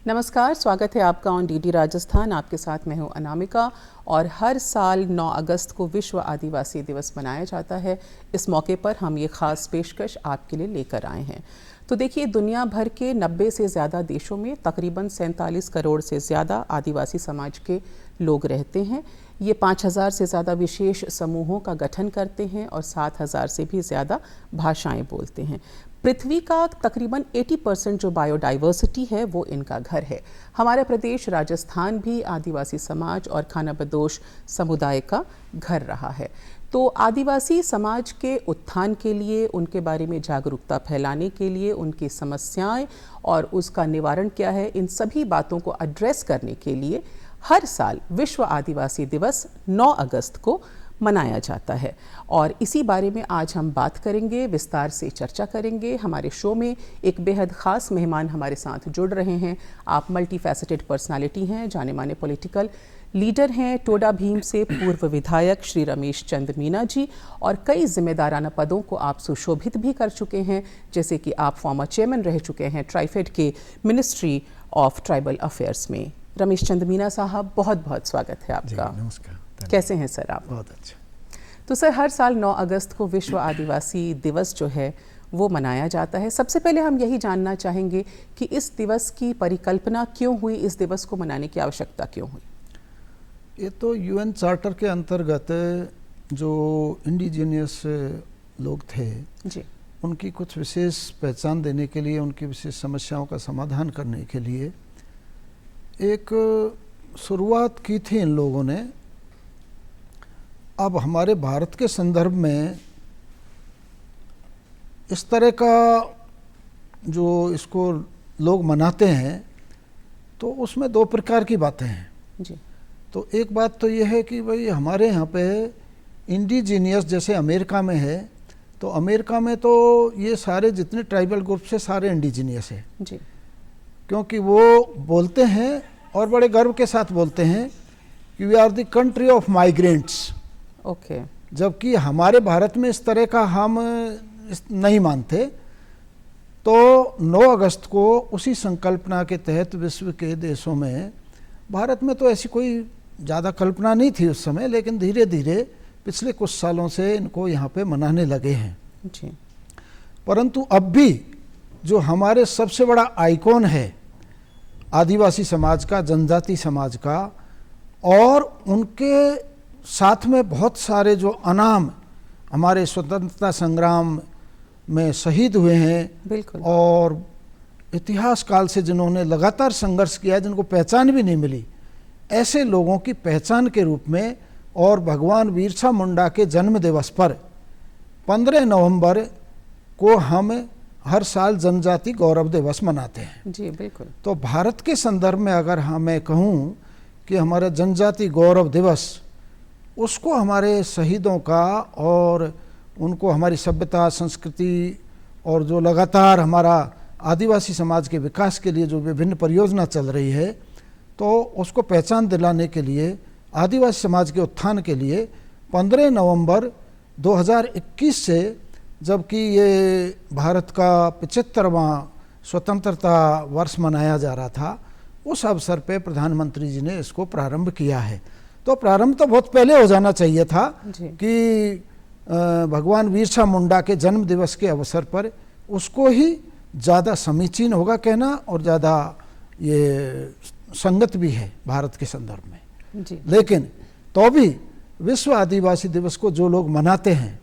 नमस्कार, स्वागत है आपका ऑन डीडी राजस्थान। आपके साथ मैं हूं अनामिका और हर साल 9 अगस्त को विश्व आदिवासी दिवस मनाया जाता है। इस मौके पर हम ये खास पेशकश आपके लिए लेकर आए हैं। तो देखिए, दुनिया भर के 90 से ज़्यादा देशों में तकरीबन 47 करोड़ से ज़्यादा आदिवासी समाज के लोग रहते हैं। ये 5000 से ज़्यादा विशेष समूहों का गठन करते हैं और 7000 से भी ज़्यादा भाषाएं बोलते हैं। पृथ्वी का तकरीबन 80% जो बायोडाइवर्सिटी है वो इनका घर है। हमारा प्रदेश राजस्थान भी आदिवासी समाज और खानाबदोश समुदाय का घर रहा है। तो आदिवासी समाज के उत्थान के लिए, उनके बारे में जागरूकता फैलाने के लिए, उनकी समस्याएं और उसका निवारण क्या है, इन सभी बातों को एड्रेस करने के लिए हर साल विश्व आदिवासी दिवस 9 अगस्त को मनाया जाता है। और इसी बारे में आज हम बात करेंगे, विस्तार से चर्चा करेंगे। हमारे शो में एक बेहद ख़ास मेहमान हमारे साथ जुड़ रहे हैं। आप मल्टी फैसेटेड पर्सनालिटी हैं, जाने माने पॉलिटिकल लीडर हैं। टोडा भीम से पूर्व विधायक श्री रमेश चंद मीना जी, और कई जिम्मेदाराना पदों को आप सुशोभित भी कर चुके हैं, जैसे कि आप फॉर्मर चेयरमैन रह चुके हैं ट्राइफेड के मिनिस्ट्री ऑफ ट्राइबल अफेयर्स में। रमेश चंद मीना साहब, बहुत बहुत स्वागत है आपका। नमस्कार। कैसे हैं सर आप? बहुत अच्छा। तो सर, हर साल 9 अगस्त को विश्व आदिवासी दिवस जो है वो मनाया जाता है। सबसे पहले हम यही जानना चाहेंगे कि इस दिवस की परिकल्पना क्यों हुई, इस दिवस को मनाने की आवश्यकता क्यों हुई? ये तो यूएन चार्टर के अंतर्गत जो इंडिजिनियस लोग थे जी, उनकी कुछ विशेष पहचान देने के लिए, उनकी विशेष समस्याओं का समाधान करने के लिए एक शुरुआत की थी इन लोगों ने। अब हमारे भारत के संदर्भ में इस तरह का जो इसको लोग मनाते हैं तो उसमें दो प्रकार की बातें हैं जी। तो एक बात तो ये है कि भाई हमारे यहाँ पे इंडिजीनियस जैसे अमेरिका में है, तो अमेरिका में तो ये सारे जितने ट्राइबल ग्रुप्स है सारे इंडिजीनियस है जी, क्योंकि वो बोलते हैं और बड़े गर्व के साथ बोलते हैं कि we are the country of migrants. Okay. जबकि हमारे भारत में इस तरह का हम नहीं मानते। तो 9 अगस्त को उसी संकल्पना के तहत विश्व के देशों में, भारत में तो ऐसी कोई ज़्यादा कल्पना नहीं थी उस समय, लेकिन धीरे धीरे पिछले कुछ सालों से इनको यहाँ पे मनाने लगे हैं जी। परंतु अब भी जो हमारे सबसे बड़ा आइकॉन है आदिवासी समाज का, जनजाति समाज का, और उनके साथ में बहुत सारे जो अनाम हमारे स्वतंत्रता संग्राम में शहीद हुए हैं, बिल्कुल, और इतिहास काल से जिन्होंने लगातार संघर्ष किया, जिनको पहचान भी नहीं मिली, ऐसे लोगों की पहचान के रूप में और भगवान बिरसा मुंडा के जन्म दिवस पर 15 नवंबर को हम हर साल जनजाति गौरव दिवस मनाते हैं। जी बिल्कुल। तो भारत के संदर्भ में अगर मैं कहूँ कि हमारा जनजाति गौरव दिवस, उसको हमारे शहीदों का और उनको हमारी सभ्यता, संस्कृति और जो लगातार हमारा आदिवासी समाज के विकास के लिए जो विभिन्न परियोजना चल रही है, तो उसको पहचान दिलाने के लिए, आदिवासी समाज के उत्थान के लिए 15 नवंबर 2021 से, जबकि ये भारत का 75वां स्वतंत्रता वर्ष मनाया जा रहा था, उस अवसर पे प्रधानमंत्री जी ने इसको प्रारंभ किया है। तो प्रारंभ तो बहुत पहले हो जाना चाहिए था कि भगवान बिरसा मुंडा के जन्म दिवस के अवसर पर उसको ही ज़्यादा समीचीन होगा कहना, और ज़्यादा ये संगत भी है भारत के संदर्भ में जी। लेकिन तो भी विश्व आदिवासी दिवस को जो लोग मनाते हैं,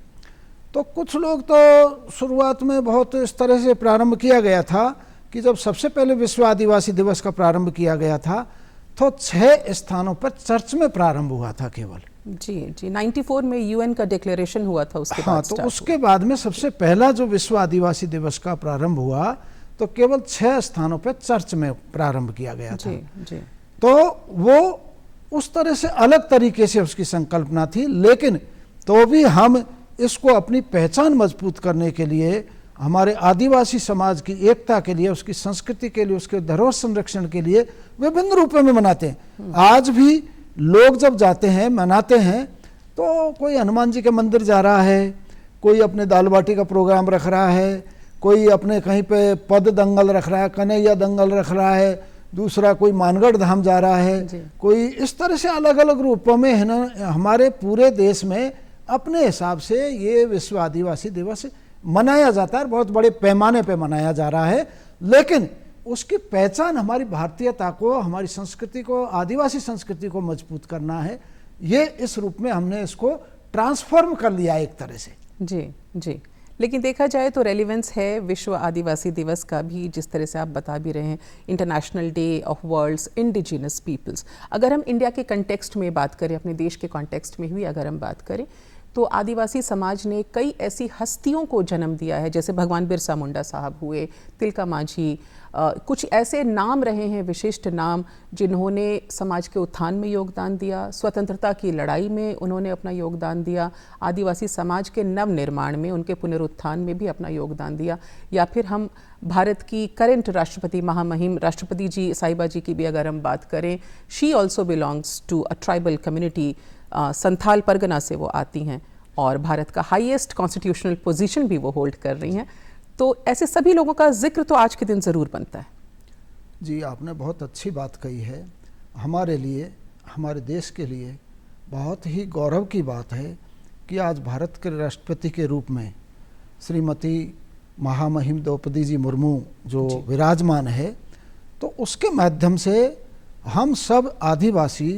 तो कुछ लोग तो शुरुआत में बहुत इस तरह से प्रारंभ किया गया था कि जब सबसे पहले विश्व आदिवासी दिवस का प्रारंभ किया गया था तो 6 स्थानों पर चर्च में प्रारंभ हुआ था केवल। जी जी, 94 में यूएन का डिक्लेरेशन हुआ था, उसके हाँ, बाद तो उसके बाद में सबसे पहला जो विश्व आदिवासी दिवस का प्रारंभ हुआ तो केवल 6 स्थानों पर चर्च में प्रारंभ किया गया था। जी। तो वो उस तरह से अलग तरीके से उसकी संकल्पना थी, लेकिन तो भी हम इसको अपनी पहचान मजबूत करने के लिए, हमारे आदिवासी समाज की एकता के लिए, उसकी संस्कृति के लिए, उसके धरोहर संरक्षण के लिए विभिन्न रूपों में मनाते हैं। आज भी लोग जब जाते हैं, मनाते हैं, तो कोई हनुमान जी के मंदिर जा रहा है, कोई अपने दाल बाटी का प्रोग्राम रख रहा है, कोई अपने कहीं पे पद दंगल रख रहा है, कन्हैया दंगल रख रहा है, दूसरा कोई मानगढ़ धाम जा रहा है, कोई इस तरह से अलग अलग रूपों में है ना। हमारे पूरे देश में अपने हिसाब से ये विश्व आदिवासी दिवस मनाया जाता है, बहुत बड़े पैमाने पे मनाया जा रहा है, लेकिन उसकी पहचान हमारी भारतीयता को, हमारी संस्कृति को, आदिवासी संस्कृति को मजबूत करना है। ये इस रूप में हमने इसको ट्रांसफॉर्म कर लिया एक तरह से। जी जी, लेकिन देखा जाए तो रेलिवेंस है विश्व आदिवासी दिवस का भी, जिस तरह से आप बता भी रहे हैं, International Day of World's Indigenous Peoples. अगर हम इंडिया के कंटेक्स्ट में बात करें, अपने देश के कॉन्टेक्स्ट में भी अगर हम बात करें, तो आदिवासी समाज ने कई ऐसी हस्तियों को जन्म दिया है, जैसे भगवान बिरसा मुंडा साहब हुए, तिलका मांझी, कुछ ऐसे नाम रहे हैं, विशिष्ट नाम, जिन्होंने समाज के उत्थान में योगदान दिया, स्वतंत्रता की लड़ाई में उन्होंने अपना योगदान दिया, आदिवासी समाज के नव निर्माण में, उनके पुनरुत्थान में भी अपना योगदान दिया। या फिर हम भारत की करंट राष्ट्रपति, महामहिम राष्ट्रपति जी साहिबा जी की भी अगर हम बात करें, she also belongs to a tribal community, Santhal Pargana से वो आती हैं और भारत का हाईएस्ट कॉन्स्टिट्यूशनल पोजीशन भी वो होल्ड कर रही हैं। तो ऐसे सभी लोगों का जिक्र तो आज के दिन ज़रूर बनता है। जी, आपने बहुत अच्छी बात कही है। हमारे लिए, हमारे देश के लिए बहुत ही गौरव की बात है कि आज भारत के राष्ट्रपति के रूप में श्रीमती महामहिम द्रौपदी जी मुर्मू जो विराजमान है, तो उसके माध्यम से हम सब आदिवासी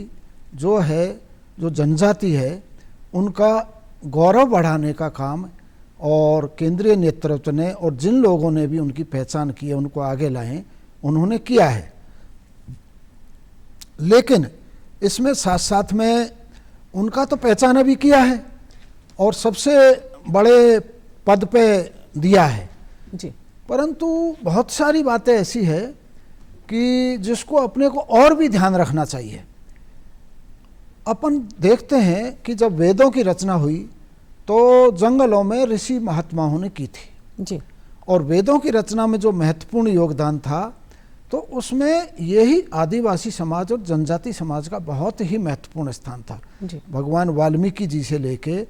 जो है, जो जनजाति है, उनका गौरव बढ़ाने का काम और केंद्रीय नेतृत्व ने और जिन लोगों ने भी उनकी पहचान की है, उनको आगे लाएं, उन्होंने किया है। लेकिन इसमें साथ साथ में उनका तो पहचान भी किया है और सबसे बड़े पद पे दिया है जी, परंतु बहुत सारी बातें ऐसी है कि जिसको अपने को और भी ध्यान रखना चाहिए। अपन देखते हैं कि जब वेदों की रचना हुई तो जंगलों में ऋषि महात्माओं ने की थी जी, और वेदों की रचना में जो महत्वपूर्ण योगदान था, तो उसमें यही आदिवासी समाज और जनजाति समाज का बहुत ही महत्वपूर्ण स्थान था। भगवान वाल्मीकि जी से लेके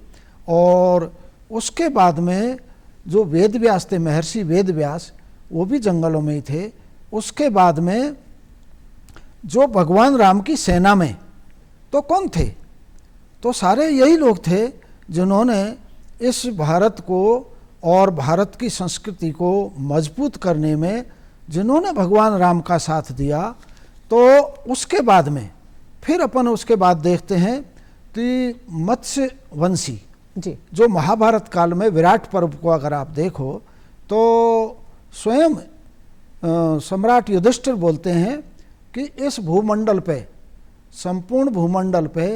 और उसके बाद में जो वेद व्यास थे, महर्षि वेद व्यास, वो भी जंगलों में ही थे। उसके बाद में जो भगवान राम की सेना में तो कौन थे? तो सारे यही लोग थे जिन्होंने इस भारत को और भारत की संस्कृति को मजबूत करने में जिन्होंने भगवान राम का साथ दिया। तो उसके बाद में फिर अपन उसके बाद देखते हैं कि मत्स्य वंशी जी, जो महाभारत काल में विराट पर्व को अगर आप देखो तो स्वयं सम्राट युधिष्ठिर बोलते हैं कि इस भूमंडल पे, संपूर्ण भूमंडल पे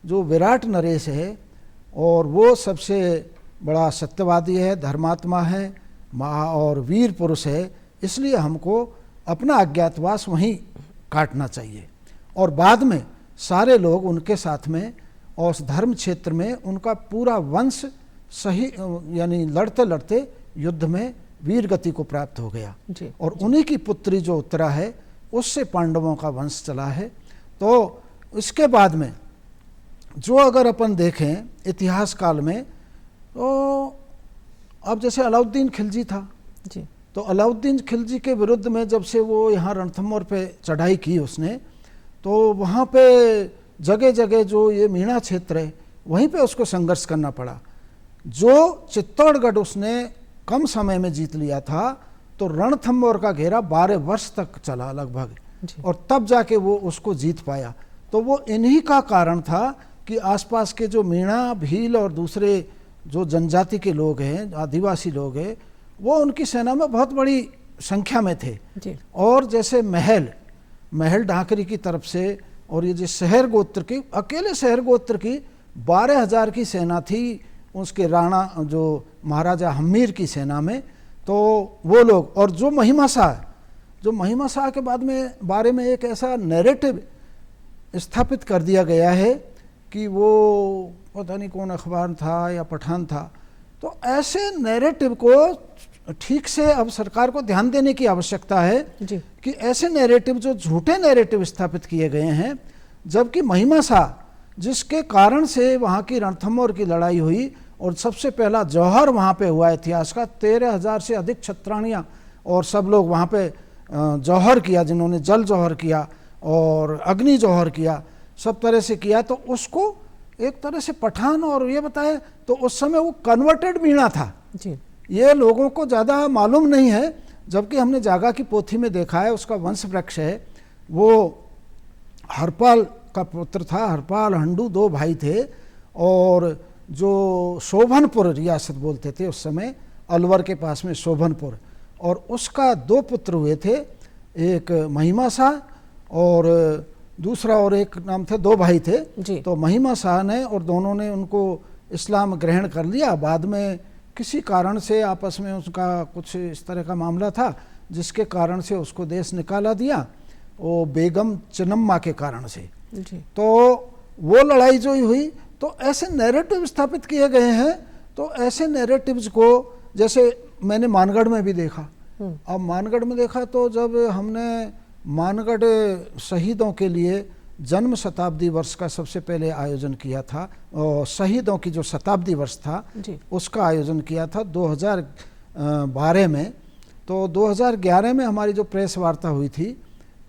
जो विराट नरेश है और वो सबसे बड़ा सत्यवादी है, धर्मात्मा है, और वीर पुरुष है, इसलिए हमको अपना अज्ञातवास वहीं काटना चाहिए। और बाद में सारे लोग उनके साथ में और उस धर्म क्षेत्र में उनका पूरा वंश सही, यानी लड़ते लड़ते युद्ध में वीर गति को प्राप्त हो गया जी, और उन्हीं की पुत्री जो उत्तरा है उससे पांडवों का वंश चला है। तो इसके बाद में जो अगर अपन देखें इतिहास काल में, तो अब जैसे अलाउद्दीन खिलजी था जी, तो अलाउद्दीन खिलजी के विरुद्ध में जब से वो यहाँ रणथंभौर पे चढ़ाई की उसने, तो वहाँ पे जगह जगह जो ये मीणा क्षेत्र है वहीं पे उसको संघर्ष करना पड़ा। जो चित्तौड़गढ़ उसने कम समय में जीत लिया था, तो रणथंभौर का घेरा 12 वर्ष तक चला लगभग, और तब जाके वो उसको जीत पाया। तो वो इन्हीं का कारण था कि आसपास के जो मीणा, भील और दूसरे जो जनजाति के लोग हैं, आदिवासी लोग हैं, वो उनकी सेना में बहुत बड़ी संख्या में थे जी। और जैसे महल ढाकरी की तरफ से और ये जो शहर गोत्र की, अकेले शहर गोत्र की 12,000 की सेना थी उसके राणा जो महाराजा हम्मीर की सेना में। तो वो लोग, और जो महिमा शाह के बाद में बारे में एक ऐसा नैरेटिव स्थापित कर दिया गया है कि वो पता नहीं कौन अखबार था या पठान था। तो ऐसे नैरेटिव को ठीक से अब सरकार को ध्यान देने की आवश्यकता है जी। कि ऐसे नैरेटिव, जो झूठे नैरेटिव स्थापित किए गए हैं, जबकि महिमा शाह जिसके कारण से वहाँ की रणथंभौर की लड़ाई हुई और सबसे पहला जौहर वहाँ पे हुआ इतिहास का, 13,000 से अधिक छत्राणियाँ और सब लोग वहाँ पे जौहर किया, जिन्होंने जल जौहर किया और अग्नि जौहर किया, सब तरह से किया, तो उसको एक तरह से पठान और ये बताए तो उस समय वो कन्वर्टेड मीणा था जी। ये लोगों को ज़्यादा मालूम नहीं है, जबकि हमने जागा की पोथी में देखा है, उसका वंश वृक्ष है। वो हरपाल का पुत्र था, हरपाल हंडू 2 भाई थे, और जो शोभनपुर रियासत बोलते थे उस समय, अलवर के पास में शोभनपुर, और उसका 2 पुत्र हुए थे, एक महिमा शाह और दूसरा और एक नाम थे, 2 भाई थे जी। तो महिमा शाह ने और दोनों ने उनको इस्लाम ग्रहण कर लिया। बाद में किसी कारण से आपस में उसका कुछ इस तरह का मामला था जिसके कारण से उसको देश निकाला दिया, वो बेगम चिन्नम्मा के कारण से जी। तो वो लड़ाई जो हुई, तो ऐसे नैरेटिव स्थापित किए गए हैं। तो ऐसे नैरेटिव्स को जैसे मैंने मानगढ़ में भी देखा। अब मानगढ़ में देखा तो जब हमने मानगढ़ शहीदों के लिए जन्म शताब्दी वर्ष का सबसे पहले आयोजन किया था, और शहीदों की जो शताब्दी वर्ष था जी। उसका आयोजन किया था 2012 में। तो 2011 में हमारी जो प्रेस वार्ता हुई थी,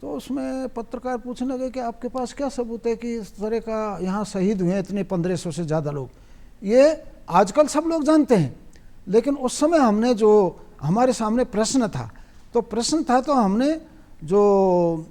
तो उसमें पत्रकार पूछने लगे कि आपके पास क्या सबूत है कि इस तरह का यहाँ शहीद हुए इतने 1500 से ज़्यादा लोग। ये आजकल सब लोग जानते हैं, लेकिन उस समय हमने जो हमारे सामने प्रश्न था, तो हमने जो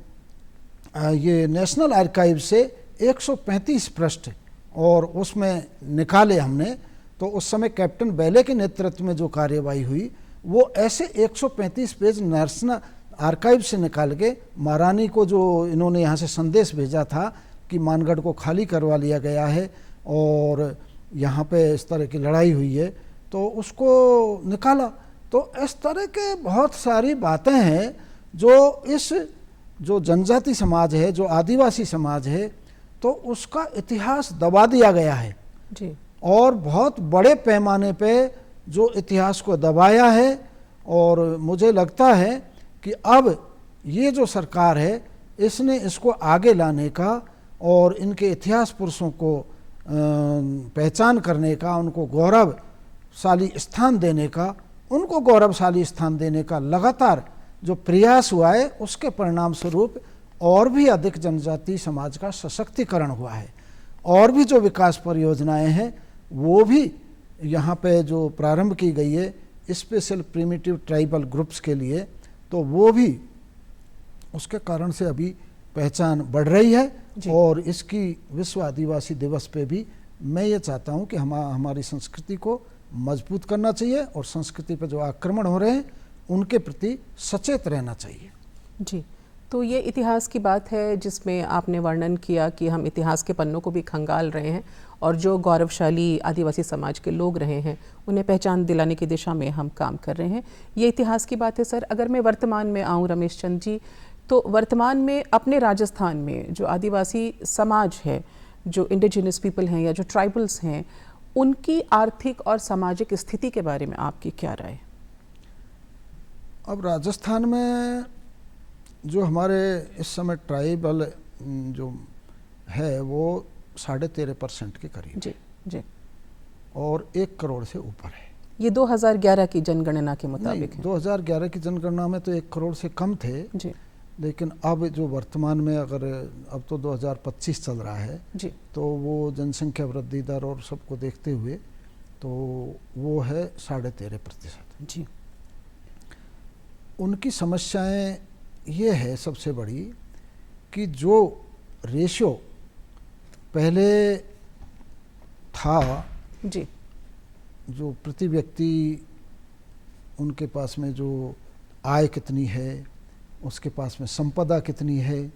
ये नेशनल आर्काइव से 135 पृष्ठ और उसमें निकाले हमने। तो उस समय कैप्टन बेले के नेतृत्व में जो कार्यवाही हुई, वो ऐसे 135 पेज नेशनल आर्काइव से निकाल के महारानी को, जो इन्होंने यहाँ से संदेश भेजा था कि मानगढ़ को खाली करवा लिया गया है और यहाँ पे इस तरह की लड़ाई हुई है, तो उसको निकाला। तो इस तरह के बहुत सारी बातें हैं जो इस जो जनजाति समाज है, जो आदिवासी समाज है, तो उसका इतिहास दबा दिया गया है जी। और बहुत बड़े पैमाने पे जो इतिहास को दबाया है। और मुझे लगता है कि अब ये जो सरकार है, इसने इसको आगे लाने का और इनके इतिहास पुरुषों को पहचान करने का, उनको गौरवशाली स्थान देने का, उनको गौरवशाली स्थान देने का लगातार जो प्रयास हुआ है, उसके परिणाम स्वरूप और भी अधिक जनजाति समाज का सशक्तिकरण हुआ है। और भी जो विकास परियोजनाएं हैं वो भी यहाँ पे जो प्रारंभ की गई है स्पेशल प्रिमिटिव ट्राइबल ग्रुप्स के लिए, तो वो भी उसके कारण से अभी पहचान बढ़ रही है। और इसकी विश्व आदिवासी दिवस पे भी मैं ये चाहता हूँ कि हमारी संस्कृति को मजबूत करना चाहिए और संस्कृति पे जो आक्रमण हो रहे हैं उनके प्रति सचेत रहना चाहिए। जी। तो ये इतिहास की बात है जिसमें आपने वर्णन किया कि हम इतिहास के पन्नों को भी खंगाल रहे हैं और जो गौरवशाली आदिवासी समाज के लोग रहे हैं उन्हें पहचान दिलाने की दिशा में हम काम कर रहे हैं। ये इतिहास की बात है सर। अगर मैं वर्तमान में आऊँ रमेश चंद जी, तो वर्तमान में अपने राजस्थान में जो आदिवासी समाज है, जो इंडिजिनस पीपल हैं या जो ट्राइबल्स हैं, उनकी आर्थिक और सामाजिक स्थिति के बारे में आपकी क्या राय? अब राजस्थान में जो हमारे इस समय ट्राइबल जो है वो 13.5% के करीब जी जी, और 1 करोड़ से ऊपर है। ये 2011 की जनगणना के मुताबिक है। 2011 की जनगणना में तो 1 करोड़ से कम थे जी, लेकिन अब जो वर्तमान में, अगर अब तो 2025 चल रहा है जी, तो वो जनसंख्या वृद्धि दर और सबको देखते हुए तो वो है 13.5%। जी। उनकी समस्याएं ये है सबसे बड़ी कि जो रेशियो पहले था, जी, जो प्रति व्यक्ति उनके पास में जो आय कितनी है, उसके पास में संपदा कितनी है,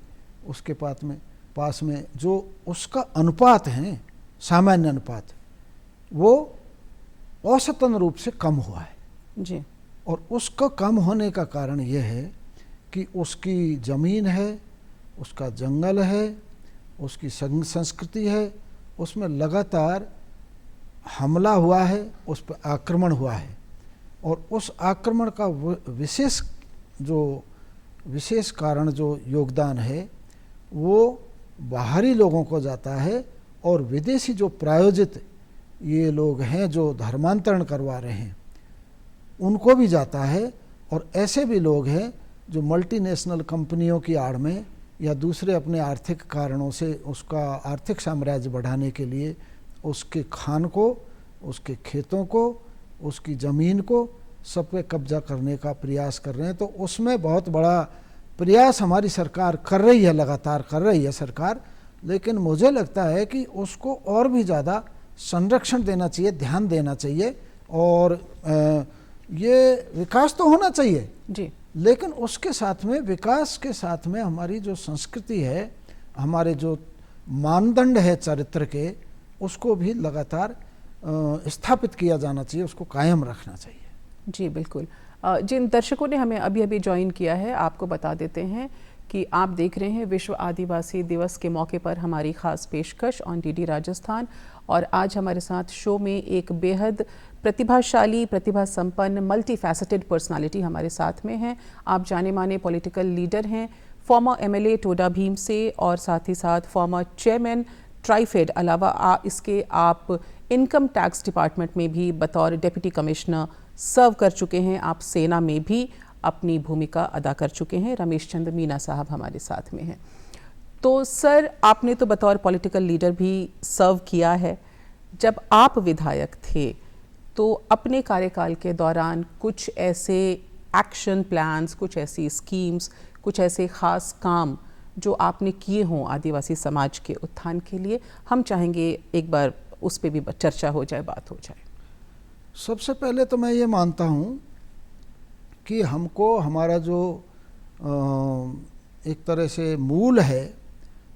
उसके पास में जो उसका अनुपात है, सामान्य अनुपात, वो औसतन रूप से कम हुआ है। जी। और उसका कम होने का कारण यह है कि उसकी ज़मीन है, उसका जंगल है, उसकी संस्कृति है, उसमें लगातार हमला हुआ है, उस पर आक्रमण हुआ है। और उस आक्रमण का विशेष कारण जो योगदान है वो बाहरी लोगों को जाता है और विदेशी जो प्रायोजित ये लोग हैं जो धर्मांतरण करवा रहे हैं उनको भी जाता है। और ऐसे भी लोग हैं जो मल्टीनेशनल कंपनियों की आड़ में या दूसरे अपने आर्थिक कारणों से उसका आर्थिक साम्राज्य बढ़ाने के लिए उसके खान को, उसके खेतों को, उसकी ज़मीन को सब पे कब्जा करने का प्रयास कर रहे हैं। तो उसमें बहुत बड़ा प्रयास हमारी सरकार कर रही है, लगातार कर रही है सरकार, लेकिन मुझे लगता है कि उसको और भी ज़्यादा संरक्षण देना चाहिए, ध्यान देना चाहिए। और ये विकास तो होना चाहिए जी, लेकिन उसके साथ में, विकास के साथ में हमारी जो संस्कृति है, हमारे जो मानदंड है चरित्र के, उसको भी लगातार स्थापित किया जाना चाहिए, उसको कायम रखना चाहिए। जी बिल्कुल। जिन दर्शकों ने हमें अभी अभी ज्वाइन किया है, आपको बता देते हैं कि आप देख रहे हैं विश्व आदिवासी दिवस के मौके पर हमारी खास पेशकश ऑन डीडी राजस्थान। और आज हमारे साथ शो में एक बेहद प्रतिभाशाली, प्रतिभा संपन्न, मल्टी फैसेटेड पर्सनालिटी हमारे साथ में हैं। आप जाने माने पॉलिटिकल लीडर हैं, फॉर्मर एमएलए टोडा भीम से, और साथ ही साथ फॉर्मर चेयरमैन ट्राइफेड। अलावा इसके आप इनकम टैक्स डिपार्टमेंट में भी बतौर डिप्टी कमिश्नर सर्व कर चुके हैं। आप सेना में भी अपनी भूमिका अदा कर चुके हैं। रमेश चंद्र मीना साहब हमारे साथ में हैं। तो सर, आपने तो बतौर पॉलिटिकल लीडर भी सर्व किया है। जब आप विधायक थे तो अपने कार्यकाल के दौरान कुछ ऐसे एक्शन प्लान्स, कुछ ऐसी स्कीम्स, कुछ ऐसे खास काम जो आपने किए हों आदिवासी समाज के उत्थान के लिए, हम चाहेंगे एक बार उस पर भी चर्चा हो जाए, बात हो जाए। सबसे पहले तो मैं ये मानता हूँ कि हमको हमारा जो एक तरह से मूल है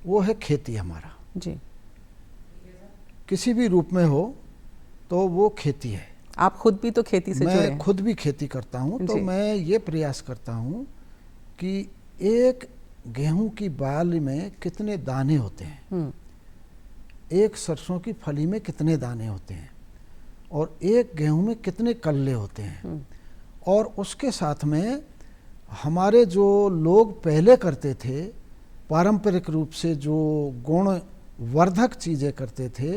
वो है खेती हमारा। जी, किसी भी रूप में हो तो वो खेती है। आप खुद भी तो खेती से जुड़े हैं। मैं खुद भी खेती करता हूँ, तो मैं ये प्रयास करता हूँ कि एक गेहूं की बाल में कितने दाने होते हैं, एक सरसों की फली में कितने दाने होते हैं, और एक गेहूं में कितने कल्ले होते हैं। और उसके साथ में हमारे जो लोग पहले करते थे, पारंपरिक रूप से जो गुण वर्धक चीज़ें करते थे,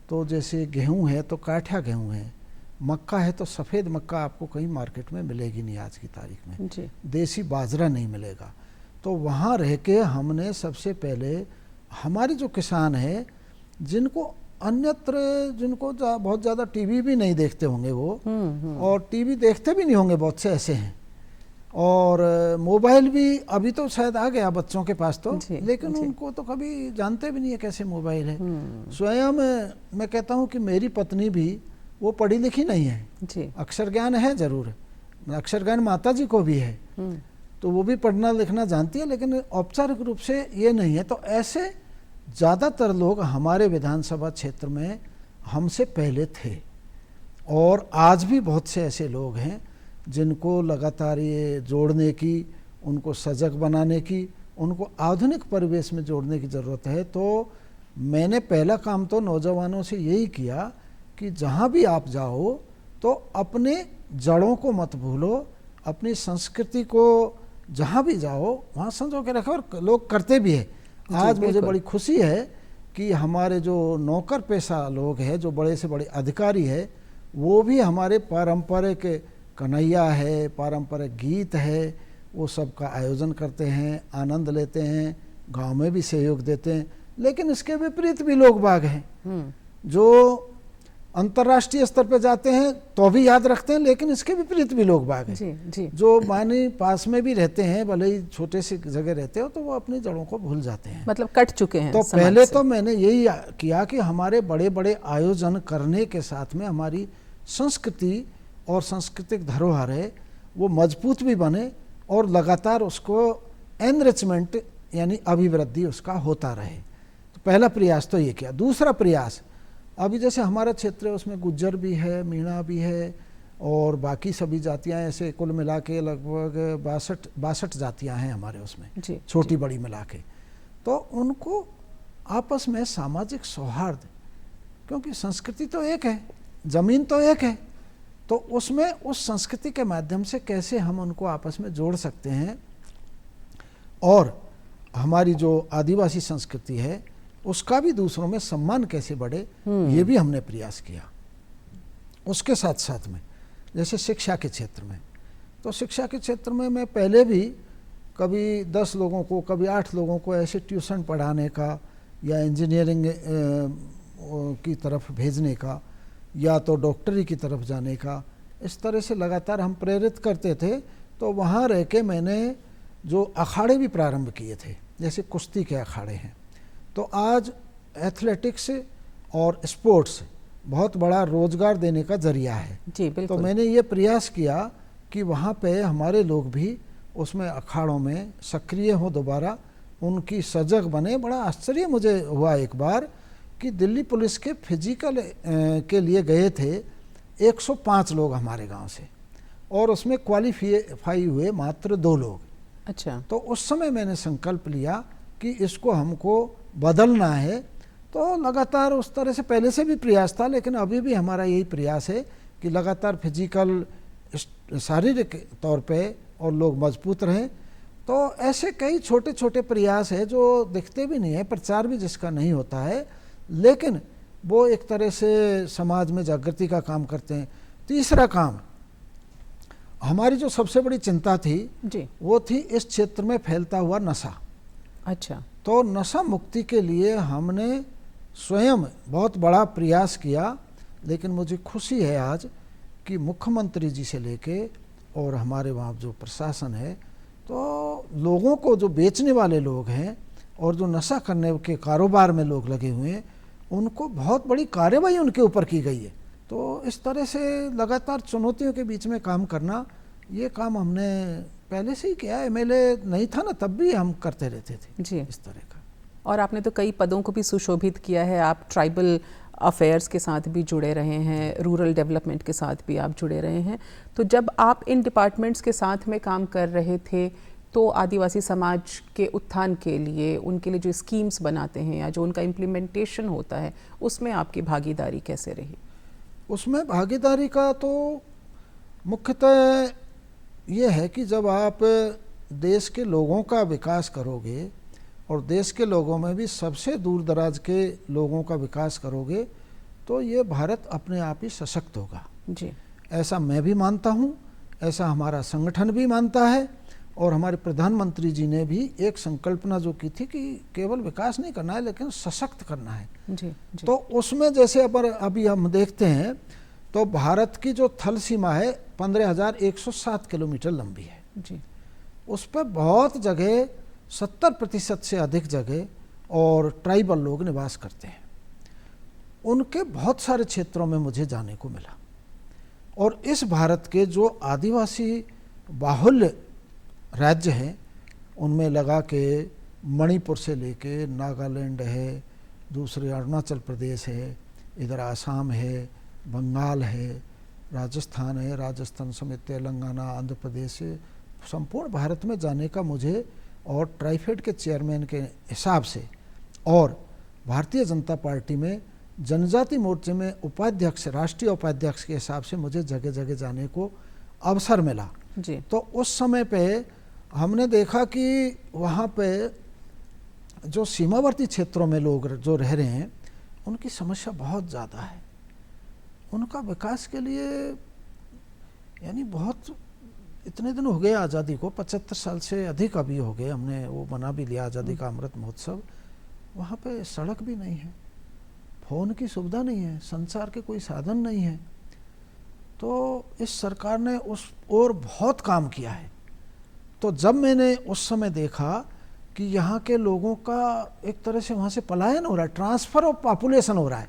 तो जैसे गेहूं है तो काठिया गेहूं है, मक्का है तो सफ़ेद मक्का आपको कहीं मार्केट में मिलेगी नहीं आज की तारीख में जी। देसी बाजरा नहीं मिलेगा। तो वहाँ रह के हमने सबसे पहले हमारे जो किसान हैं, जिनको अन्यत्र, जिनको बहुत ज़्यादा टीवी भी नहीं देखते होंगे वो, और टीवी देखते भी नहीं होंगे, बहुत से ऐसे हैं, और मोबाइल भी अभी तो शायद आ गया बच्चों के पास तो, लेकिन उनको तो कभी जानते भी नहीं है कैसे मोबाइल है। स्वयं मैं कहता हूँ कि मेरी पत्नी भी वो पढ़ी लिखी नहीं है, अक्षर ज्ञान है जरूर, अक्षर ज्ञान माता जी को भी है, तो वो भी पढ़ना लिखना जानती है, लेकिन औपचारिक रूप से ये नहीं है। तो ऐसे ज़्यादातर लोग हमारे विधानसभा क्षेत्र में हमसे पहले थे, और आज भी बहुत से ऐसे लोग हैं जिनको लगातार ये जोड़ने की, उनको सजग बनाने की, उनको आधुनिक परिवेश में जोड़ने की ज़रूरत है। तो मैंने पहला काम तो नौजवानों से यही किया कि जहाँ भी आप जाओ तो अपने जड़ों को मत भूलो, अपनी संस्कृति को जहाँ भी जाओ वहाँ संजो के रखो, और लोग करते भी हैं। आज मुझे बड़ी खुशी है कि हमारे जो नौकर पेशा लोग हैं, जो बड़े से बड़े अधिकारी हैं, वो भी हमारे पारंपरिक कन्हैया है, पारंपरिक गीत है, वो सब का आयोजन करते हैं, आनंद लेते हैं, गांव में भी सहयोग देते हैं। लेकिन इसके विपरीत भी लोग बाग हैं जो अंतर्राष्ट्रीय स्तर पे जाते हैं तो भी याद रखते हैं, लेकिन इसके विपरीत भी लोग बाग हैं जो मानी पास में भी रहते हैं, भले ही छोटे से जगह रहते हो, तो वो अपनी जड़ों को भूल जाते हैं, मतलब कट चुके हैं। तो पहले तो मैंने यही किया कि हमारे बड़े बड़े आयोजन करने के साथ में हमारी संस्कृति और सांस्कृतिक धरोहर है वो मजबूत भी बने, और लगातार उसको एनरिचमेंट यानी अभिवृद्धि उसका होता रहे। तो पहला प्रयास तो ये किया। दूसरा प्रयास, अभी जैसे हमारा क्षेत्र है उसमें गुज्जर भी है, मीणा भी है, और बाकी सभी जातियां, ऐसे कुल मिला के लगभग 62 जातियां हैं हमारे उसमें, छोटी बड़ी मिला के। तो उनको आपस में सामाजिक सौहार्द, क्योंकि संस्कृति तो एक है, जमीन तो एक है, तो उसमें उस संस्कृति के माध्यम से कैसे हम उनको आपस में जोड़ सकते हैं, और हमारी जो आदिवासी संस्कृति है उसका भी दूसरों में सम्मान कैसे बढ़े, ये भी हमने प्रयास किया। उसके साथ साथ में जैसे शिक्षा के क्षेत्र में, तो शिक्षा के क्षेत्र में मैं पहले भी कभी 10 लोगों को, कभी 8 लोगों को ऐसे ट्यूशन पढ़ाने का या इंजीनियरिंग की तरफ भेजने का या तो डॉक्टरी की तरफ जाने का, इस तरह से लगातार हम प्रेरित करते थे। तो वहाँ रह के मैंने जो अखाड़े भी प्रारंभ किए थे, जैसे कुश्ती के अखाड़े हैं, तो आज एथलेटिक्स और स्पोर्ट्स बहुत बड़ा रोजगार देने का जरिया है। जी बिल्कुल। तो मैंने ये प्रयास किया कि वहाँ पे हमारे लोग भी उसमें अखाड़ों में सक्रिय हों, दोबारा उनकी सजग बने। बड़ा आश्चर्य मुझे हुआ एक बार कि दिल्ली पुलिस के फिजिकल के लिए गए थे 105 लोग हमारे गांव से, और उसमें क्वालिफाई हुए मात्र 2 लोग। अच्छा। तो उस समय मैंने संकल्प लिया कि इसको हमको बदलना है। तो लगातार उस तरह से पहले से भी प्रयास था, लेकिन अभी भी हमारा यही प्रयास है कि लगातार फिजिकल, शारीरिक तौर पे और लोग मजबूत रहें। तो ऐसे कई छोटे छोटे प्रयास है जो दिखते भी नहीं है, प्रचार भी जिसका नहीं होता है, लेकिन वो एक तरह से समाज में जागृति का काम करते हैं। तीसरा काम, हमारी जो सबसे बड़ी चिंता थी जी, वो थी इस क्षेत्र में फैलता हुआ नशा। अच्छा। तो नशा मुक्ति के लिए हमने स्वयं बहुत बड़ा प्रयास किया, लेकिन मुझे खुशी है आज कि मुख्यमंत्री जी से लेके और हमारे वहाँ जो प्रशासन है, तो लोगों को, जो बेचने वाले लोग हैं और जो नशा करने के कारोबार में लोग लगे हुए हैं, उनको बहुत बड़ी कार्रवाई उनके ऊपर की गई है। तो इस तरह से लगातार चुनौतियों के बीच में काम करना, ये काम हमने पहले से ही किया है। एमएलए नहीं था ना, तब भी हम करते रहते थे जी। इस तरह का। और आपने तो कई पदों को भी सुशोभित किया है। आप ट्राइबल अफेयर्स के साथ भी जुड़े रहे हैं, रूरल डेवलपमेंट के साथ भी आप जुड़े रहे हैं। तो जब आप इन डिपार्टमेंट्स के साथ में काम कर रहे थे, तो आदिवासी समाज के उत्थान के लिए, उनके लिए जो स्कीम्स बनाते हैं या जो उनका इम्प्लीमेंटेशन होता है, उसमें आपकी भागीदारी कैसे रही? उसमें भागीदारी का तो मुख्यतः ये है कि जब आप देश के लोगों का विकास करोगे और देश के लोगों में भी सबसे दूर दराज के लोगों का विकास करोगे, तो ये भारत अपने आप ही सशक्त होगा। जी, ऐसा मैं भी मानता हूँ, ऐसा हमारा संगठन भी मानता है, और हमारे प्रधानमंत्री जी ने भी एक संकल्पना जो की थी कि केवल विकास नहीं करना है लेकिन सशक्त करना है। जी, जी। तो उसमें जैसे अभी हम देखते हैं तो भारत की जो थल सीमा है 15,107 किलोमीटर लंबी है। जी, उस पर बहुत जगह 70% से अधिक जगह और ट्राइबल लोग निवास करते हैं। उनके बहुत सारे क्षेत्रों में मुझे जाने को मिला, और इस भारत के जो आदिवासी बाहुल्य राज्य हैं, उनमें लगा के मणिपुर से लेके नागालैंड है, दूसरे अरुणाचल प्रदेश है, इधर आसाम है, बंगाल है, राजस्थान है, राजस्थान समेत तेलंगाना, आंध्र प्रदेश से, संपूर्ण भारत में जाने का मुझे, और ट्राइफेड के चेयरमैन के हिसाब से और भारतीय जनता पार्टी में जनजाति मोर्चे में उपाध्यक्ष, राष्ट्रीय उपाध्यक्ष के हिसाब से मुझे जगह जगह जाने को अवसर मिला। जी। तो उस समय पे हमने देखा कि वहाँ पे जो सीमावर्ती क्षेत्रों में लोग जो रह रहे हैं, उनकी समस्या बहुत ज़्यादा है। उनका विकास के लिए, यानी बहुत, इतने दिन हो गए आज़ादी को, 75 साल से अधिक अभी हो गए, हमने वो मना भी लिया आज़ादी का अमृत महोत्सव। वहाँ पे सड़क भी नहीं है, फ़ोन की सुविधा नहीं है, संचार के कोई साधन नहीं है। तो इस सरकार ने उस और बहुत काम किया है। तो जब मैंने उस समय देखा कि यहाँ के लोगों का एक तरह से वहाँ से पलायन हो रहा है, ट्रांसफ़र ऑफ पॉपुलेशन हो रहा है,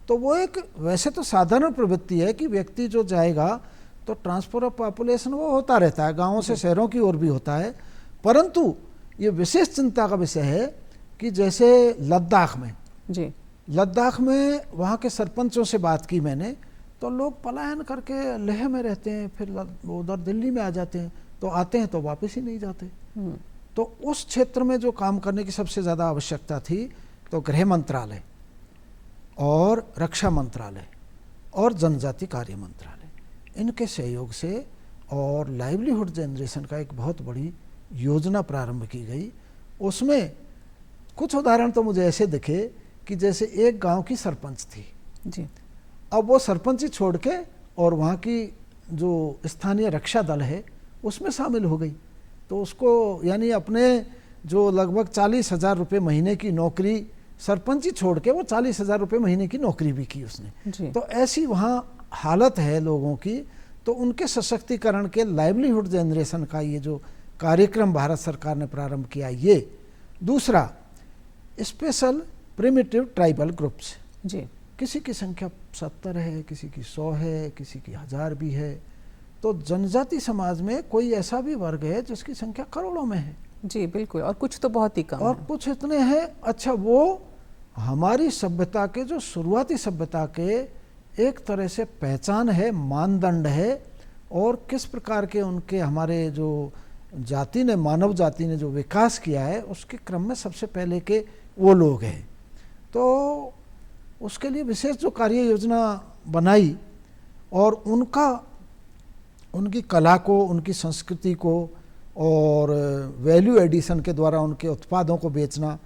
तो वो एक, वैसे तो साधारण प्रवृत्ति है कि व्यक्ति जो जाएगा तो ट्रांसफ़र ऑफ पॉपुलेशन वो होता रहता है, गाँवों से शहरों की ओर भी होता है। परंतु ये विशेष चिंता का विषय है कि जैसे लद्दाख में, जी, लद्दाख में वहाँ के सरपंचों से बात की मैंने, तो लोग पलायन करके लेह में रहते हैं, फिर उधर दिल्ली में आ जाते हैं, तो आते हैं तो वापस ही नहीं जाते। तो उस क्षेत्र में जो काम करने की सबसे ज़्यादा आवश्यकता थी, तो गृह मंत्रालय और रक्षा मंत्रालय और जनजाति कार्य मंत्रालय, इनके सहयोग से और लाइवलीहुड जनरेशन का एक बहुत बड़ी योजना प्रारंभ की गई। उसमें कुछ उदाहरण तो मुझे ऐसे दिखे कि जैसे एक गांव की सरपंच थी जी, अब वो सरपंच ही छोड़ के और वहाँ की जो स्थानीय रक्षा दल है उसमें शामिल हो गई। तो उसको यानी अपने जो लगभग 40,000 रुपये महीने की नौकरी, सरपंच ही छोड़ के वो 40,000 रुपये महीने की नौकरी भी की उसने। तो ऐसी वहाँ हालत है लोगों की। तो उनके सशक्तिकरण के लाइवलीहुड जनरेशन का ये जो कार्यक्रम भारत सरकार ने प्रारंभ किया ये। दूसरा, स्पेशल प्रिमिटिव ट्राइबल ग्रुप्स जी, किसी की संख्या 70 है, किसी की 100 है, किसी की 1000 भी है। तो जनजाति समाज में कोई ऐसा भी वर्ग है जिसकी संख्या करोड़ों में है जी, बिल्कुल, और कुछ तो बहुत ही कम और है। कुछ इतने हैं। अच्छा, वो हमारी सभ्यता के जो शुरुआती सभ्यता के एक तरह से पहचान है, मानदंड है, और किस प्रकार के उनके हमारे जो जाति ने, मानव जाति ने जो विकास किया है उसके क्रम में सबसे पहले के वो लोग हैं। तो उसके लिए विशेष जो कार्य योजना बनाई और उनकी कला को, उनकी संस्कृति को और वैल्यू एडिशन के द्वारा उनके उत्पादों को बेचना,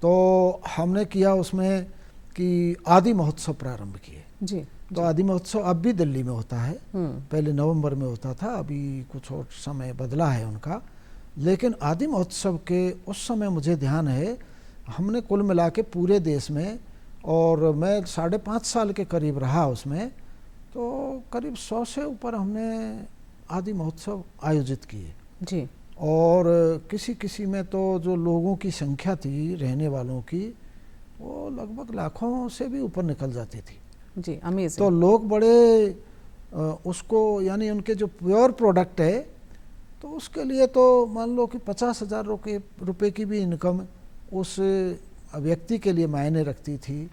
तो हमने किया उसमें कि आदि महोत्सव प्रारंभ किए जी। तो आदि महोत्सव अब भी दिल्ली में होता है, पहले नवंबर में होता था, अभी कुछ और समय बदला है उनका। लेकिन आदि महोत्सव के उस समय मुझे ध्यान है हमने कुल मिला के पूरे देश में, और मैं 5.5 साल के करीब रहा उसमें, तो करीब 100 से ऊपर हमने आदि महोत्सव आयोजित किए जी। और किसी में तो जो लोगों की संख्या थी रहने वालों की, वो लगभग लाखों से भी ऊपर निकल जाती थी जी। अमेजिंग। तो लोग बड़े उसको, यानी उनके जो प्योर प्रोडक्ट है, तो उसके लिए तो मान लो कि 50,000 रुपये की भी इनकम उस व्यक्ति के लिए मायने रखती थी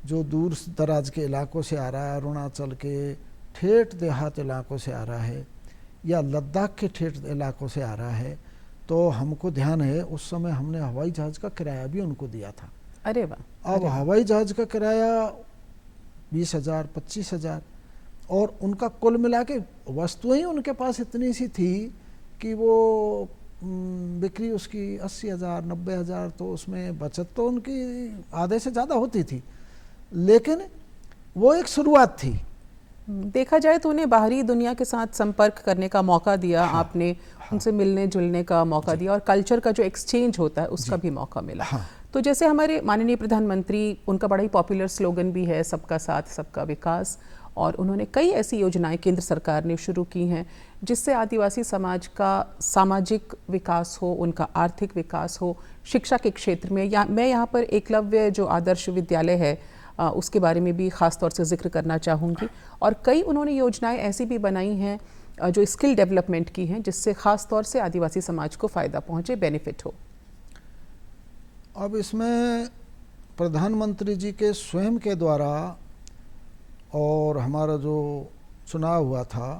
जो दूर दराज के इलाकों से आ रहा है, अरुणाचल के ठेठ देहात इलाकों से आ रहा है या लद्दाख के ठेठ इलाकों से आ रहा है। तो हमको ध्यान है उस समय हमने हवाई जहाज का किराया भी उनको दिया था। अरे वाह। अब हवाई जहाज का किराया 20,000 25,000, और उनका कुल मिला के वस्तुएं उनके पास इतनी सी थी कि वो बिक्री उसकी 80,000 90,000, तो उसमें बचत तो उनकी आधे से ज़्यादा होती थी, लेकिन वो एक शुरुआत थी। देखा जाए तो उन्हें बाहरी दुनिया के साथ संपर्क करने का मौका दिया आपने, उनसे मिलने जुलने का मौका दिया, और कल्चर का जो एक्सचेंज होता है उसका भी मौका मिला। तो जैसे हमारे माननीय प्रधानमंत्री, उनका बड़ा ही पॉपुलर स्लोगन भी है सबका साथ सबका विकास, और उन्होंने कई ऐसी योजनाएं केंद्र सरकार ने शुरू की हैं जिससे आदिवासी समाज का सामाजिक विकास हो, उनका आर्थिक विकास हो, शिक्षा के क्षेत्र में। मैं यहाँ पर एकलव्य जो आदर्श विद्यालय है उसके बारे में भी ख़ास तौर से जिक्र करना चाहूँगी, और कई उन्होंने योजनाएं ऐसी भी बनाई हैं जो स्किल डेवलपमेंट की हैं जिससे ख़ास तौर से आदिवासी समाज को फ़ायदा पहुँचे, बेनिफिट हो। अब इसमें प्रधानमंत्री जी के स्वयं के द्वारा और हमारा जो चुनाव हुआ था,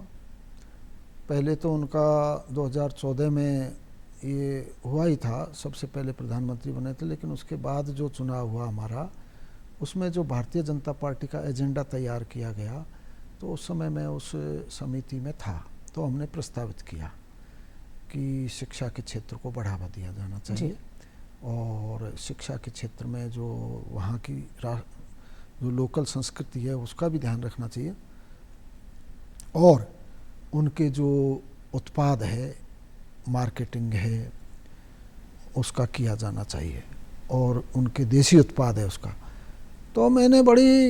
पहले तो उनका 2014 में ये हुआ ही था, सबसे पहले प्रधानमंत्री बने थे, लेकिन उसके बाद जो चुनाव हुआ हमारा, उसमें जो भारतीय जनता पार्टी का एजेंडा तैयार किया गया, तो उस समय मैं उस समिति में था। तो हमने प्रस्तावित किया कि शिक्षा के क्षेत्र को बढ़ावा दिया जाना चाहिए और शिक्षा के क्षेत्र में जो वहाँ की जो लोकल संस्कृति है उसका भी ध्यान रखना चाहिए, और उनके जो उत्पाद है, मार्केटिंग है, उसका किया जाना चाहिए, और उनके देसी उत्पाद है उसका। तो मैंने बड़ी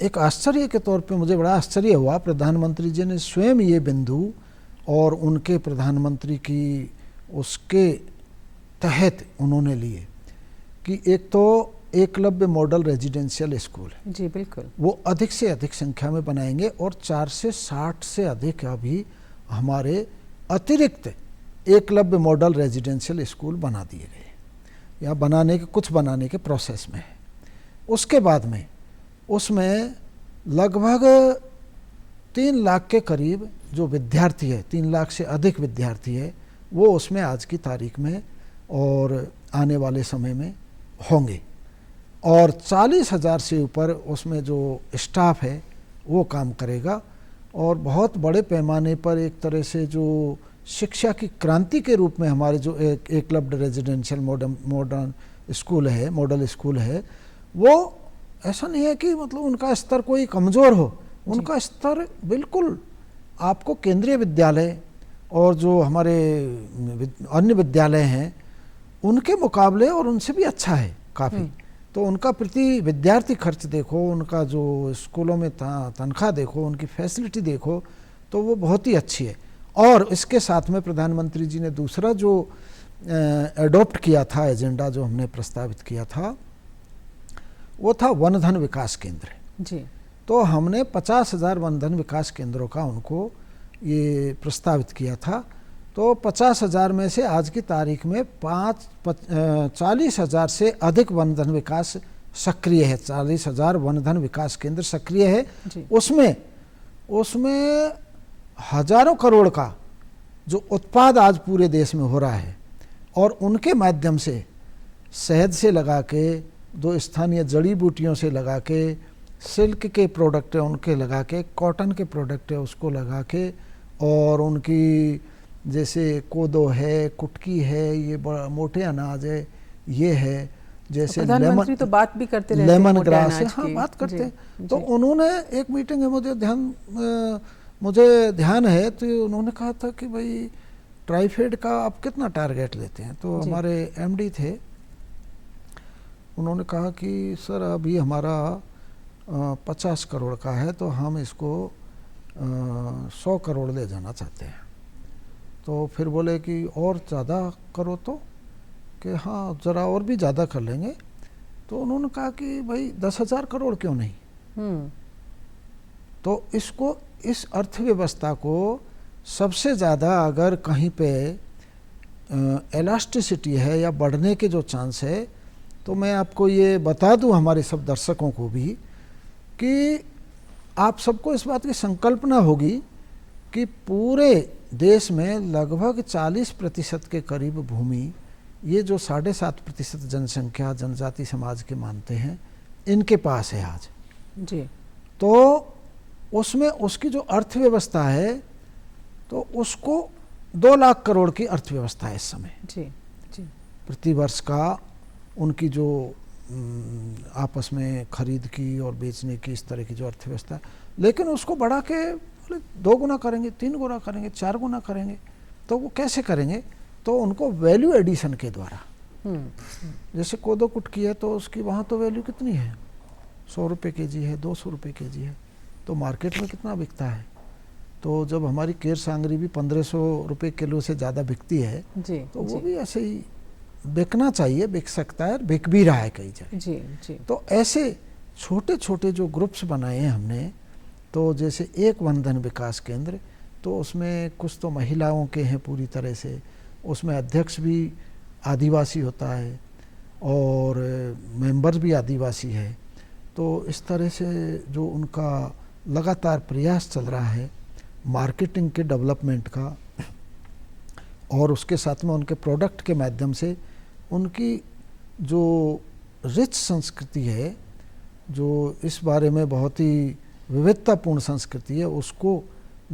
एक आश्चर्य के तौर पे, मुझे बड़ा आश्चर्य हुआ, प्रधानमंत्री जी ने स्वयं ये बिंदु और उनके प्रधानमंत्री की उसके तहत उन्होंने लिए कि एक तो एकलव्य मॉडल रेजिडेंशियल स्कूल है जी, बिल्कुल, वो अधिक से अधिक संख्या में बनाएंगे, और 4 से 60 से अधिक अभी हमारे अतिरिक्त एकलव्य मॉडल रेजिडेंशियल स्कूल बना दिए गए या बनाने के प्रोसेस में है। उसके बाद में उसमें लगभग 3 लाख के करीब जो विद्यार्थी है, 3 लाख से अधिक विद्यार्थी है, वो उसमें आज की तारीख में और आने वाले समय में होंगे, और 40,000 से ऊपर उसमें जो स्टाफ है वो काम करेगा, और बहुत बड़े पैमाने पर एक तरह से जो शिक्षा की क्रांति के रूप में हमारे जो एकलव्य रेजिडेंशियल मॉडल स्कूल है, वो ऐसा नहीं है कि मतलब उनका स्तर कोई कमज़ोर हो, उनका स्तर बिल्कुल आपको केंद्रीय विद्यालय और जो हमारे अन्य विद्यालय हैं उनके मुकाबले और उनसे भी अच्छा है काफ़ी। तो उनका प्रति विद्यार्थी खर्च देखो, उनका जो स्कूलों में तनख्वाह देखो, उनकी फैसिलिटी देखो, तो वो बहुत ही अच्छी है। और इसके साथ में प्रधानमंत्री जी ने दूसरा जो एडॉप्ट किया था एजेंडा, जो हमने प्रस्तावित किया था, वो था वन धन विकास केंद्र जी। तो हमने 50,000 वन धन विकास केंद्रों का उनको ये प्रस्तावित किया था। तो 50,000 में से आज की तारीख में 40,000 से अधिक वन धन विकास सक्रिय है। 40,000 वन धन विकास केंद्र सक्रिय है। उसमें हजारों करोड़ का जो उत्पाद आज पूरे देश में हो रहा है, और उनके माध्यम से शहद से लगा के, दो स्थानीय जड़ी बूटियों से लगा के, सिल्क के प्रोडक्ट है उनके लगा के, कॉटन के प्रोडक्ट है उसको लगा के, और उनकी जैसे कोदो है, कुटकी है, ये बड़ा मोटे अनाज है, ये है, जैसे प्रधानमंत्री तो बात भी करते रहते हैं लेमन ग्रास है, हाँ बात करते हैं। तो उन्होंने एक मीटिंग है, मुझे ध्यान है, तो उन्होंने कहा था कि भाई ट्राइफेड का आप कितना टारगेट लेते हैं। तो हमारे एमडी थे, उन्होंने कहा कि सर अभी हमारा 50 करोड़ का है, तो हम इसको 100 करोड़ ले जाना चाहते हैं। तो फिर बोले कि और ज़्यादा करो, तो कि हाँ ज़रा और भी ज़्यादा कर लेंगे। तो उन्होंने कहा कि भाई 10,000 करोड़ क्यों नहीं। तो इसको, इस अर्थव्यवस्था को सबसे ज़्यादा अगर कहीं पे एलास्टिसिटी है या बढ़ने के जो चांस है, तो मैं आपको ये बता दूं हमारे सब दर्शकों को भी कि आप सबको इस बात की संकल्पना होगी कि पूरे देश में लगभग 40% के करीब भूमि, ये जो 7.5% जनसंख्या जनजाति समाज के मानते हैं, इनके पास है आज जी। तो उसमें उसकी जो अर्थव्यवस्था है, तो उसको 2 लाख करोड़ की अर्थव्यवस्था है इस समय जी जी। प्रतिवर्ष का उनकी जो आपस में खरीद की और बेचने की इस तरह की जो अर्थव्यवस्था है। लेकिन उसको बढ़ा के 2 गुना करेंगे, 3 गुना करेंगे, 4 गुना करेंगे। तो वो कैसे करेंगे? तो उनको वैल्यू एडिशन के द्वारा, जैसे कोदो कुटकी है तो उसकी वहाँ तो वैल्यू कितनी है, 100 रुपये केजी है, 200 रुपये केजी है, तो मार्केट में कितना बिकता है। तो जब हमारी केर सांगरी भी 1500 रुपये किलो से ज़्यादा बिकती है जी, तो वो जी, भी ऐसे ही बिकना चाहिए, बिक सकता है, बिक भी रहा है कई जगह। जी जी। तो ऐसे छोटे छोटे जो ग्रुप्स बनाए हैं हमने, तो जैसे एक वन धन विकास केंद्र, तो उसमें कुछ तो महिलाओं के हैं पूरी तरह से, उसमें अध्यक्ष भी आदिवासी होता है और मेंबर्स भी आदिवासी है। तो इस तरह से जो उनका लगातार प्रयास चल रहा है मार्केटिंग के डेवलपमेंट का, और उसके साथ में उनके प्रोडक्ट के माध्यम से उनकी जो रिच संस्कृति है, जो इस बारे में बहुत ही विविधतापूर्ण संस्कृति है, उसको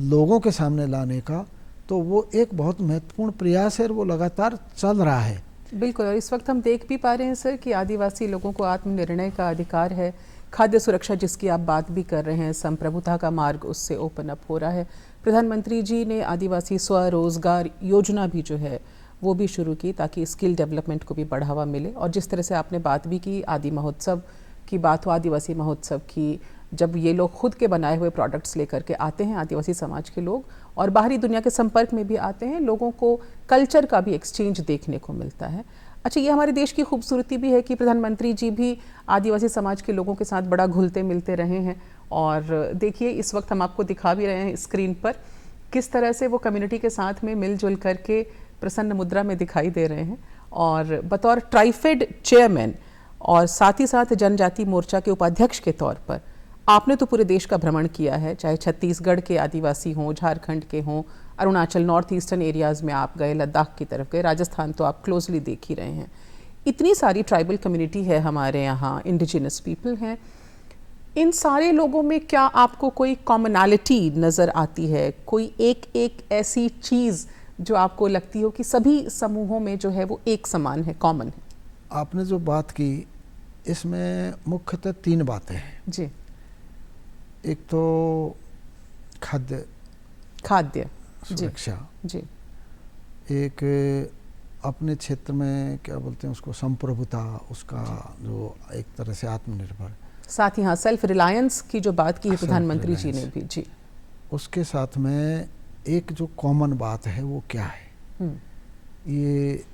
लोगों के सामने लाने का, तो वो एक बहुत महत्वपूर्ण प्रयास है और वो लगातार चल रहा है। बिल्कुल। और इस वक्त हम देख भी पा रहे हैं सर कि आदिवासी लोगों को आत्मनिर्णय का अधिकार है, खाद्य सुरक्षा जिसकी आप बात भी कर रहे हैं, संप्रभुता का मार्ग उससे ओपन अप हो रहा है। प्रधानमंत्री जी ने आदिवासी स्वरोजगार योजना भी जो है वो भी शुरू की ताकि स्किल डेवलपमेंट को भी बढ़ावा मिले। और जिस तरह से आपने बात भी की, आदि महोत्सव की बात हो, आदिवासी महोत्सव की, जब ये लोग खुद के बनाए हुए प्रोडक्ट्स लेकर के आते हैं, आदिवासी समाज के लोग, और बाहरी दुनिया के संपर्क में भी आते हैं, लोगों को कल्चर का भी एक्सचेंज देखने को मिलता है। अच्छा, ये हमारे देश की खूबसूरती भी है कि प्रधानमंत्री जी भी आदिवासी समाज के लोगों के साथ बड़ा घुलते मिलते रहे हैं। और देखिए इस वक्त हम आपको दिखा भी रहे हैं स्क्रीन पर किस तरह से वो कम्युनिटी के साथ में मिलजुल करके प्रसन्न मुद्रा में दिखाई दे रहे हैं। और बतौर ट्राइफेड चेयरमैन और साथ ही साथ जनजाति मोर्चा के उपाध्यक्ष के तौर पर आपने तो पूरे देश का भ्रमण किया है, चाहे छत्तीसगढ़ के आदिवासी हों, झारखंड के हों, अरुणाचल, नॉर्थ ईस्टर्न एरियाज़ में आप गए, लद्दाख की तरफ गए, राजस्थान तो आप क्लोजली देख ही रहे हैं। इतनी सारी ट्राइबल कम्युनिटी है हमारे यहाँ, इंडिजिनस पीपल हैं। इन सारे लोगों में क्या आपको कोई कॉमनैलिटी नज़र आती है, कोई एक ऐसी चीज़ जो आपको लगती हो कि सभी समूहों में जो है वो एक समान है, कॉमन है? आपने जो बात की इसमें मुख्यतः 3 बातें हैं जी। एक तो खाद्य, सुरक्षा, जी, एक अपने क्षेत्र में क्या बोलते हैं उसको संप्रभुता, उसका जो एक तरह से आत्मनिर्भर, साथ ही हाँ सेल्फ रिलायंस की जो बात की है प्रधानमंत्री जी ने भी, जी, उसके साथ में एक जो कॉमन बात है वो क्या है, ये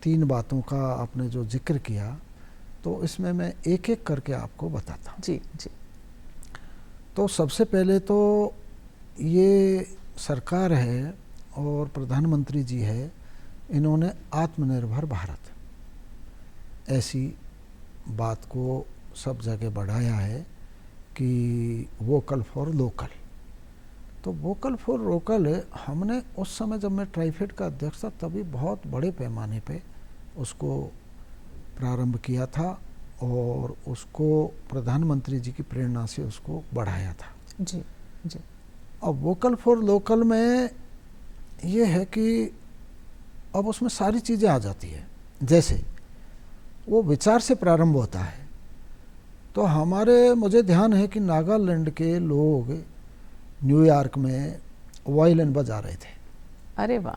3 बातों का आपने जो जिक्र किया, तो इसमें मैं एक एक करके आपको बताता हूँ। जी जी। तो सबसे पहले तो ये सरकार है और प्रधानमंत्री जी है, इन्होंने आत्मनिर्भर भारत ऐसी बात को सब जगह बढ़ाया है कि वोकल फॉर लोकल। तो वोकल फॉर लोकल हमने उस समय जब मैं ट्राइफेड का अध्यक्ष था तभी बहुत बड़े पैमाने पे उसको प्रारंभ किया था और उसको प्रधानमंत्री जी की प्रेरणा से उसको बढ़ाया था। जी जी। अब वोकल फॉर लोकल में ये है कि अब उसमें सारी चीज़ें आ जाती है, जैसे वो विचार से प्रारंभ होता है। तो हमारे, मुझे ध्यान है कि नागालैंड के लोग न्यूयॉर्क में वायलिन बजा रहे थे। अरे वाह।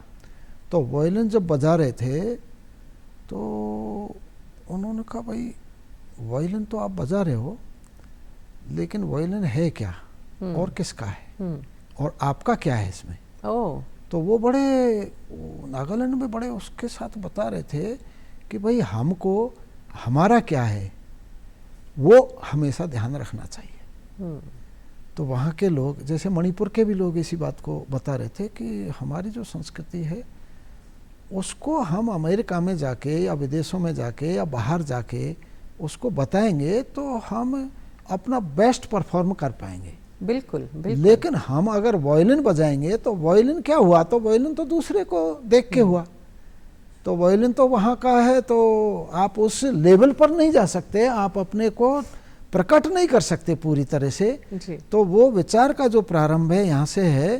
तो वायलिन जब बजा रहे थे तो उन्होंने कहा भाई वायलिन तो आप बजा रहे हो, लेकिन वायलिन है क्या और किसका है और आपका क्या है इसमें। ओह। तो वो बड़े नागालैंड में बड़े उसके साथ बता रहे थे कि भाई हमको हमारा क्या है वो हमेशा ध्यान रखना चाहिए। तो वहाँ के लोग, जैसे मणिपुर के भी लोग इसी बात को बता रहे थे कि हमारी जो संस्कृति है उसको हम अमेरिका में जाके या विदेशों में जाके या बाहर जाके उसको बताएंगे तो हम अपना बेस्ट परफॉर्म कर पाएंगे। बिल्कुल बिल्कुल। लेकिन हम अगर वायलिन बजाएंगे तो वायलिन क्या हुआ, तो वायलिन तो दूसरे को देख के हुआ, तो वायलिन तो वहाँ का है, तो आप उस लेवल पर नहीं जा सकते, आप अपने को प्रकट नहीं कर सकते पूरी तरह से जी। तो वो विचार का जो प्रारंभ है यहाँ से है।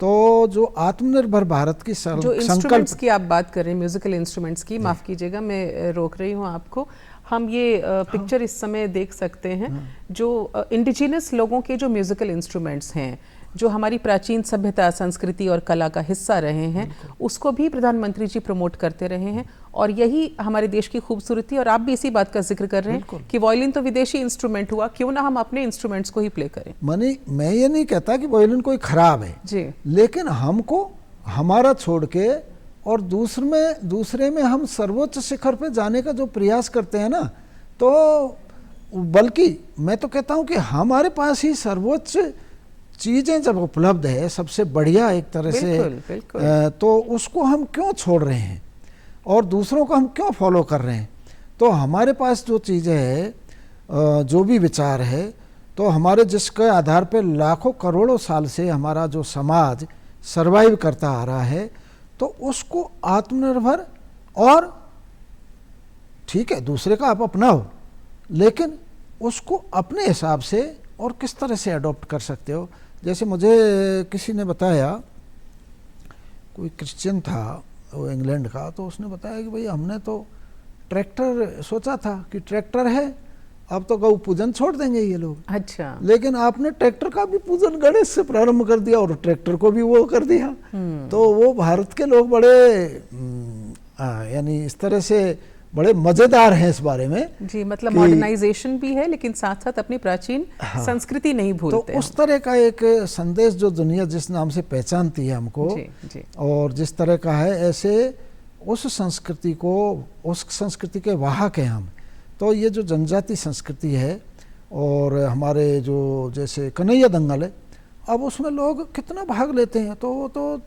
तो जो आत्मनिर्भर भारत की जो इंस्ट्रूमेंट्स की आप बात कर रहे हैं, म्यूजिकल इंस्ट्रूमेंट्स की, माफ़ कीजिएगा मैं रोक रही हूँ आपको, हम ये पिक्चर इस समय देख सकते हैं जो इंडिजिनस लोगों के जो म्यूजिकल इंस्ट्रूमेंट्स हैं, जो हमारी प्राचीन सभ्यता, संस्कृति और कला का हिस्सा रहे हैं, उसको भी प्रधानमंत्री जी प्रमोट करते रहे हैं और यही हमारे देश की खूबसूरती। और आप भी इसी बात का जिक्र कर रहे हैं कि वायलिन तो विदेशी इंस्ट्रूमेंट हुआ, क्यों ना हम अपने इंस्ट्रूमेंट्स को ही प्ले करें। मैं ये नहीं कहता कि वायलिन कोई खराब है जी, लेकिन हमको हमारा छोड़ के और दूसरे में हम सर्वोच्च शिखर पे जाने का जो प्रयास करते हैं ना, तो बल्कि मैं तो कहता हूँ कि हमारे पास ही सर्वोच्च चीज़ें जब उपलब्ध है, सबसे बढ़िया एक तरह से, तो उसको हम क्यों छोड़ रहे हैं और दूसरों को हम क्यों फॉलो कर रहे हैं। तो हमारे पास जो चीज़ें है, जो भी विचार है, तो हमारे जिसके आधार पे लाखों करोड़ों साल से हमारा जो समाज सर्वाइव करता आ रहा है, तो उसको आत्मनिर्भर, और ठीक है दूसरे का आप अपनाओ, लेकिन उसको अपने हिसाब से और किस तरह से अडॉप्ट कर सकते हो। जैसे मुझे किसी ने बताया, कोई क्रिश्चियन था वो इंग्लैंड का, तो उसने बताया कि भाई हमने तो ट्रैक्टर सोचा था कि ट्रैक्टर है, अब तो गौ पूजन छोड़ देंगे ये लोग। अच्छा। लेकिन आपने ट्रैक्टर का भी पूजन गणेश से प्रारंभ कर दिया और ट्रैक्टर को भी वो कर दिया। तो वो भारत के लोग बड़े यानी इस तरह से बड़े मजेदार हैं इस बारे में। जी, मतलब मॉडर्नाइजेशन भी है लेकिन साथ साथ अपनी प्राचीन संस्कृति नहीं भूलते। तो उस तरह का एक संदेश जो दुनिया जिस नाम से पहचानती है हमको, जी। और जिस तरह का है, ऐसे उस संस्कृति को, उस संस्कृति के वाहक हैं हम। तो ये जो जनजाति संस्कृति है और हमारे जो जैसे कन्हैया दंगल है, अब उसमें लोग कितना भाग लेते हैं, तो वो तो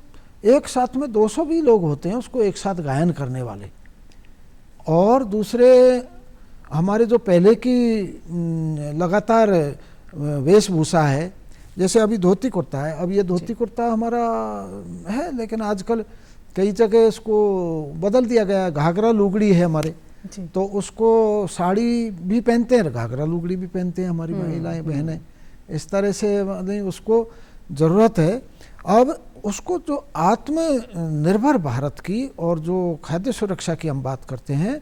एक साथ में 200 भी लोग होते हैं उसको एक साथ गायन करने वाले। और दूसरे हमारे जो पहले की लगातार वेशभूषा है, जैसे अभी धोती कुर्ता है, अब ये धोती कुर्ता हमारा है, लेकिन आजकल कई जगह इसको बदल दिया गया है। घाघरा लुगड़ी है हमारे, तो उसको साड़ी भी पहनते हैं, घाघरा लुगड़ी भी पहनते हैं हमारी महिलाएं बहनें। इस तरह से नहीं, उसको ज़रूरत है। अब उसको जो आत्मनिर्भर भारत की और जो खाद्य सुरक्षा की हम बात करते हैं,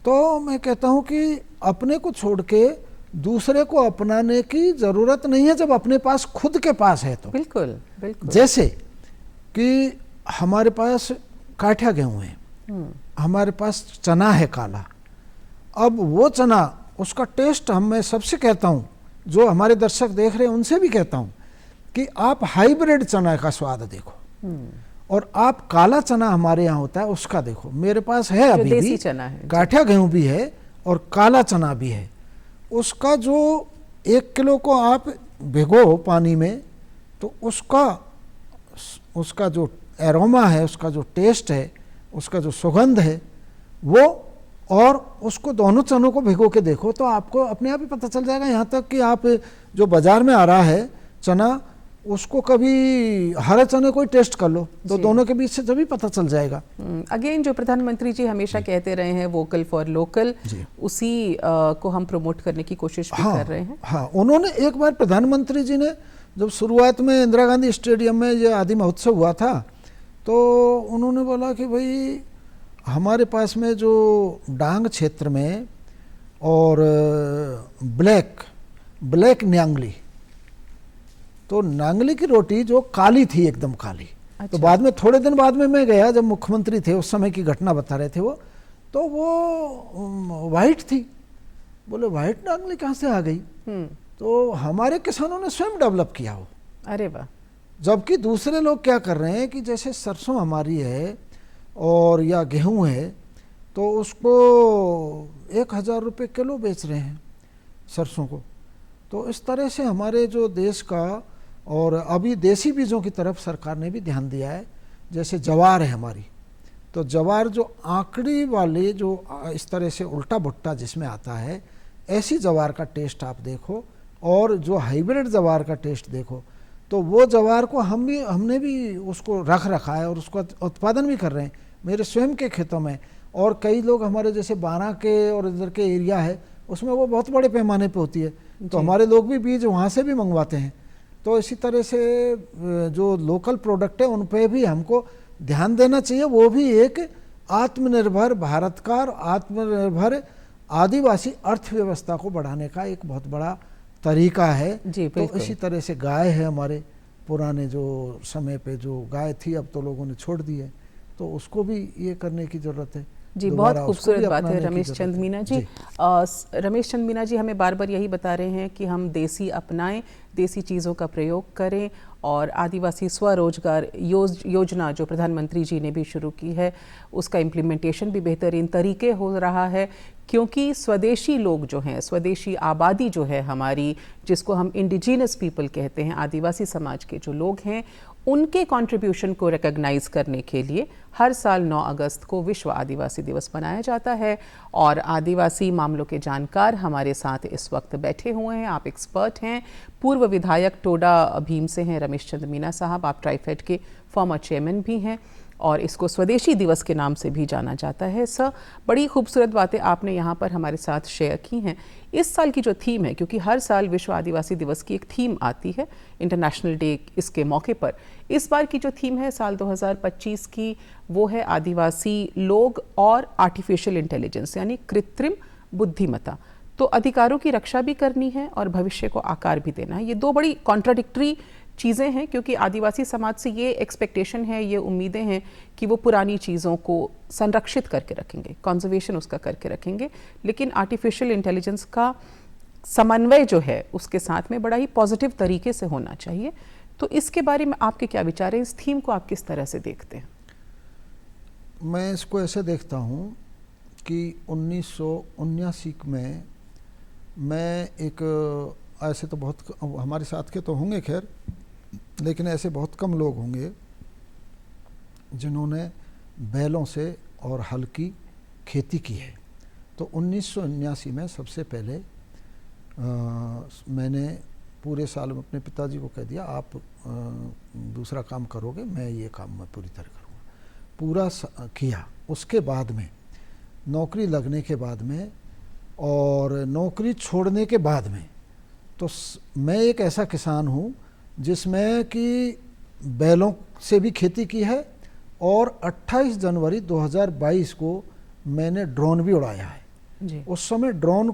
तो मैं कहता हूं कि अपने को छोड़ के दूसरे को अपनाने की ज़रूरत नहीं है जब अपने पास खुद के पास है तो। बिल्कुल बिल्कुल। जैसे कि हमारे पास काठिया गेहूँ है, हमारे पास चना है काला। अब वो चना, उसका टेस्ट मैं सबसे कहता हूँ, जो हमारे दर्शक देख रहे हैं उनसे भी कहता हूँ कि आप हाइब्रिड चना का स्वाद देखो और आप काला चना हमारे यहाँ होता है उसका देखो। मेरे पास है अभी भी चना है, काठिया गेहूँ भी है और काला चना भी है। उसका जो 1 किलो को आप भिगो पानी में, तो उसका जो एरोमा है, उसका जो टेस्ट है, उसका जो सुगंध है वो, और उसको दोनों चनों को भिगो के देखो तो आपको अपने आप ही पता चल जाएगा। यहाँ तक कि आप जो बाजार में आ रहा है चना, उसको कभी हरे चने को ही टेस्ट कर लो तो दोनों के बीच से जब भी पता चल जाएगा। अगेन जो प्रधानमंत्री जी हमेशा कहते रहे हैं वोकल फॉर लोकल, उसी को हम प्रमोट करने की कोशिश भी कर रहे हैं। हाँ, उन्होंने एक बार, प्रधानमंत्री जी ने जब शुरुआत में इंदिरा गांधी स्टेडियम में ये आदि महोत्सव हुआ था, तो उन्होंने बोला कि भाई हमारे पास में जो डांग क्षेत्र में और ब्लैक न्यांगली, तो नांगली की रोटी जो काली थी, एकदम काली। अच्छा। तो बाद में थोड़े दिन बाद में मैं गया, जब मुख्यमंत्री थे उस समय की घटना बता रहे थे वो, तो वो वाइट थी। बोले वाइट नांगली कहाँ से आ गई? तो हमारे किसानों ने स्वयं डेवलप किया वो। अरे वाह। जबकि दूसरे लोग क्या कर रहे हैं कि जैसे सरसों हमारी है और या गेहूं है, तो उसको 1000 रुपये किलो बेच रहे हैं सरसों को। तो इस तरह से हमारे जो देश का, और अभी देसी बीजों की तरफ सरकार ने भी ध्यान दिया है। जैसे जवार है हमारी, तो जवार जो आंकड़ी वाले, जो इस तरह से उल्टा भुट्टा जिसमें आता है, ऐसी जवार का टेस्ट आप देखो, और जो हाइब्रिड जवार का टेस्ट देखो। तो वो जवार को हमने भी उसको रखा है और उसका उत्पादन भी कर रहे हैं मेरे स्वयं के खेतों में। और कई लोग हमारे जैसे बारां के और इधर के एरिया है, उसमें वो बहुत बड़े पैमाने पे होती है, तो हमारे लोग भी बीज वहाँ से भी मंगवाते हैं। तो इसी तरह से जो लोकल प्रोडक्ट है उन पे भी हमको ध्यान देना चाहिए। वो भी एक आत्मनिर्भर भारत का और आत्मनिर्भर आदिवासी अर्थव्यवस्था को बढ़ाने का एक बहुत बड़ा तरीका है। तो इसी तरह से गाय है हमारे, पुराने जो समय पे जो गाय थी अब तो लोगों ने छोड़ दी है, तो उसको भी ये करने की जरूरत है। जी, बहुत खूबसूरत बात है रमेश चंद मीना जी। रमेश चंद मीना जी हमें बार बार यही बता रहे हैं कि हम देसी अपनाएं, देसी चीज़ों का प्रयोग करें, और आदिवासी स्वरोजगार योजना जो प्रधानमंत्री जी ने भी शुरू की है उसका इम्प्लीमेंटेशन भी बेहतरीन तरीके हो रहा है। क्योंकि स्वदेशी लोग जो हैं, स्वदेशी आबादी जो है हमारी, जिसको हम इंडिजिनस पीपल कहते हैं, आदिवासी समाज के जो लोग हैं, उनके कंट्रीब्यूशन को रिकॉग्नाइज करने के लिए हर साल 9 अगस्त को विश्व आदिवासी दिवस मनाया जाता है। और आदिवासी मामलों के जानकार हमारे साथ इस वक्त बैठे हुए हैं। आप एक्सपर्ट हैं, पूर्व विधायक टोडा भीम से हैं रमेश चंद मीना साहब, आप ट्राइफेड के फॉर्मर चेयरमैन भी हैं, और इसको स्वदेशी दिवस के नाम से भी जाना जाता है। सर, बड़ी खूबसूरत बातें आपने यहाँ पर हमारे साथ शेयर की हैं। इस साल की जो थीम है, क्योंकि हर साल विश्व आदिवासी दिवस की एक थीम आती है, इंटरनेशनल डे इसके मौके पर, इस बार की जो थीम है साल 2025 की, वो है आदिवासी लोग और आर्टिफिशियल इंटेलिजेंस, यानी कृत्रिम बुद्धिमत्ता। तो अधिकारों की रक्षा भी करनी है और भविष्य को आकार भी देना है। ये दो बड़ी कॉन्ट्राडिक्टरी चीज़ें हैं, क्योंकि आदिवासी समाज से ये एक्सपेक्टेशन है, ये उम्मीदें हैं कि वो पुरानी चीज़ों को संरक्षित करके रखेंगे, कंजर्वेशन उसका करके रखेंगे, लेकिन आर्टिफिशियल इंटेलिजेंस का समन्वय जो है उसके साथ में बड़ा ही पॉजिटिव तरीके से होना चाहिए। तो इसके बारे में आपके क्या विचार हैं? इस थीम को आप किस तरह से देखते हैं? मैं इसको ऐसे देखता हूँ कि 1979 में मैं एक, ऐसे तो बहुत हमारे साथ के तो होंगे खैर, लेकिन ऐसे बहुत कम लोग होंगे जिन्होंने बैलों से और हल की खेती की है। तो 1979 में सबसे पहले मैंने पूरे साल में अपने पिताजी को कह दिया, आप दूसरा काम करोगे, मैं ये काम मैं पूरी तरह करूँगा। पूरा किया। उसके बाद में नौकरी लगने के बाद में और नौकरी छोड़ने के बाद में, तो मैं एक ऐसा किसान हूँ जिसमें कि बैलों से भी खेती की है, और 28 जनवरी 2022 को मैंने ड्रोन भी उड़ाया है जी। उस समय ड्रोन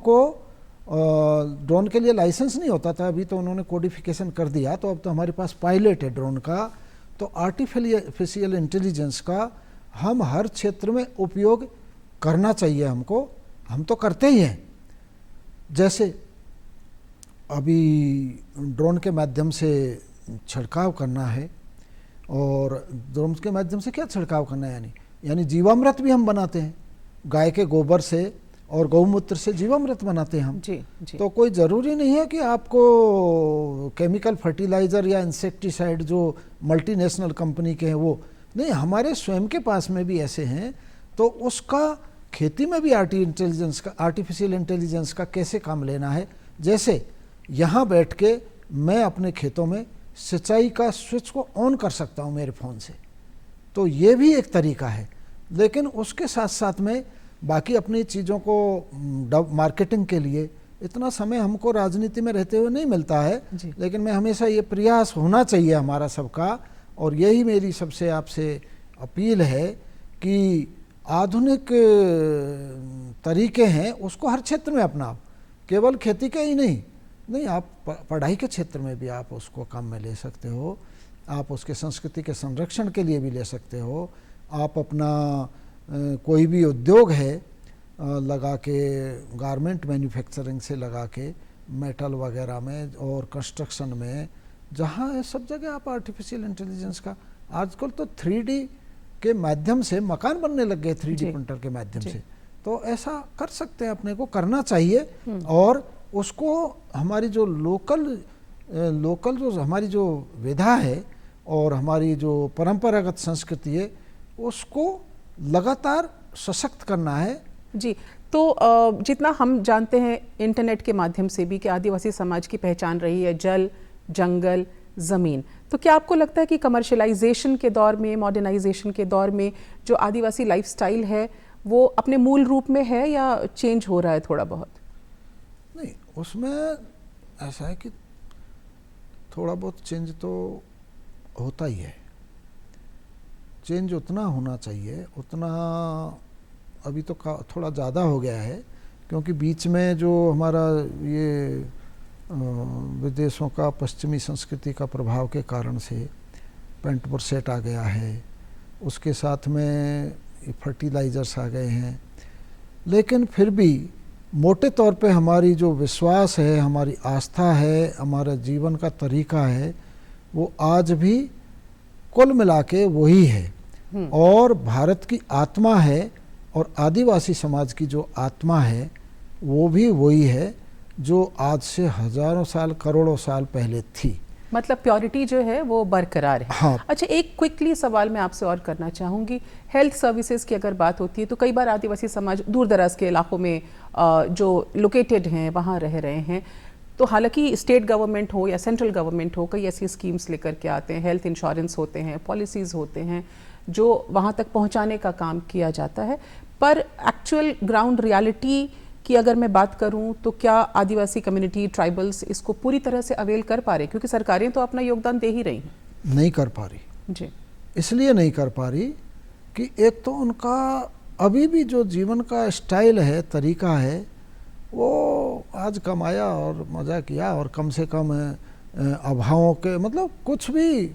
के लिए लाइसेंस नहीं होता था, अभी तो उन्होंने कोडिफिकेशन कर दिया, तो अब तो हमारे पास पायलट है ड्रोन का, तो आर्टिफिशियल इंटेलिजेंस का हम हर क्षेत्र में उपयोग करना चाहिए हमको, हम तो करते ही हैं। जैसे अभी ड्रोन के माध्यम से छिड़काव करना है, और ड्रोन के माध्यम से क्या छिड़काव करना है, यानी जीवामृत भी हम बनाते हैं, गाय के गोबर से और गौमूत्र से जीवामृत बनाते हैं हम। जी। तो कोई ज़रूरी नहीं है कि आपको केमिकल फर्टिलाइज़र या इंसेक्टिसाइड जो मल्टीनेशनल कंपनी के हैं वो नहीं, हमारे स्वयं के पास में भी ऐसे हैं। तो उसका खेती में भी आर्टिफिशियल इंटेलिजेंस का कैसे काम लेना है। जैसे यहाँ बैठ के मैं अपने खेतों में सिंचाई का स्विच को ऑन कर सकता हूँ मेरे फ़ोन से, तो ये भी एक तरीका है। लेकिन उसके साथ साथ में बाकी अपनी चीज़ों को मार्केटिंग के लिए इतना समय हमको राजनीति में रहते हुए नहीं मिलता है, लेकिन मैं हमेशा ये प्रयास होना चाहिए हमारा सबका, और यही मेरी सबसे आपसे अपील है कि आधुनिक तरीके हैं उसको हर क्षेत्र में अपनाओ, केवल खेती के ही नहीं, आप पढ़ाई के क्षेत्र में भी आप उसको काम में ले सकते हो, आप उसके संस्कृति के संरक्षण के लिए भी ले सकते हो। आप अपना कोई भी उद्योग है लगा के, गारमेंट मैन्युफैक्चरिंग से लगा के मेटल वगैरह में और कंस्ट्रक्शन में, जहाँ है सब जगह आप आर्टिफिशियल इंटेलिजेंस का, आजकल तो 3D के माध्यम से मकान बनने लग गए, 3D प्रिंटर के माध्यम से। तो ऐसा कर सकते हैं, अपने को करना चाहिए, और उसको हमारी जो लोकल जो हमारी जो विधा है और हमारी जो परंपरागत संस्कृति है उसको लगातार सशक्त करना है। जी, तो जितना हम जानते हैं इंटरनेट के माध्यम से भी कि आदिवासी समाज की पहचान रही है जल, जंगल, ज़मीन, तो क्या आपको लगता है कि कमर्शलाइजेशन के दौर में, मॉडर्नाइजेशन के दौर में जो आदिवासी लाइफस्टाइल है वो अपने मूल रूप में है या चेंज हो रहा है थोड़ा बहुत? नहीं, उसमें ऐसा है कि थोड़ा बहुत चेंज तो होता ही है। चेंज उतना होना चाहिए, उतना अभी तो थोड़ा ज़्यादा हो गया है, क्योंकि बीच में जो हमारा ये विदेशों का पश्चिमी संस्कृति का प्रभाव के कारण से पेंट पर सेट आ गया है, उसके साथ में फर्टिलाइजर्स आ गए हैं। लेकिन फिर भी मोटे तौर पे हमारी जो विश्वास है, हमारी आस्था है, हमारा जीवन का तरीका है, वो आज भी कुल मिला के वही है। और भारत की आत्मा है और आदिवासी समाज की जो आत्मा है वो भी वही है जो आज से हजारों साल, करोड़ों साल पहले थी। मतलब प्योरिटी जो है वो बरकरार है। हाँ। अच्छा, एक क्विकली सवाल मैं आपसे और करना चाहूँगी। हेल्थ सर्विसेज की अगर बात होती है तो कई बार आदिवासी समाज दूर दराज के इलाकों में जो लोकेटेड हैं वहाँ रह रहे हैं, तो हालांकि स्टेट गवर्नमेंट हो या सेंट्रल गवर्नमेंट हो, कई ऐसी स्कीम्स लेकर के आते हैं, हेल्थ इंश्योरेंस होते हैं, पॉलिसीज़ होते हैं जो वहाँ तक पहुँचाने का काम किया जाता है। पर एक्चुअल ग्राउंड रियलिटी की अगर मैं बात करूं तो क्या आदिवासी कम्युनिटी, ट्राइबल्स इसको पूरी तरह से अवेल कर पा रहे? क्योंकि सरकारें तो अपना योगदान दे ही रही हैं। नहीं कर पा रही जी। इसलिए नहीं कर पा रही कि एक तो उनका अभी भी जो जीवन का स्टाइल है, तरीका है, वो आज कमाया और मज़ा किया और कम से कम अभावों के, मतलब कुछ भी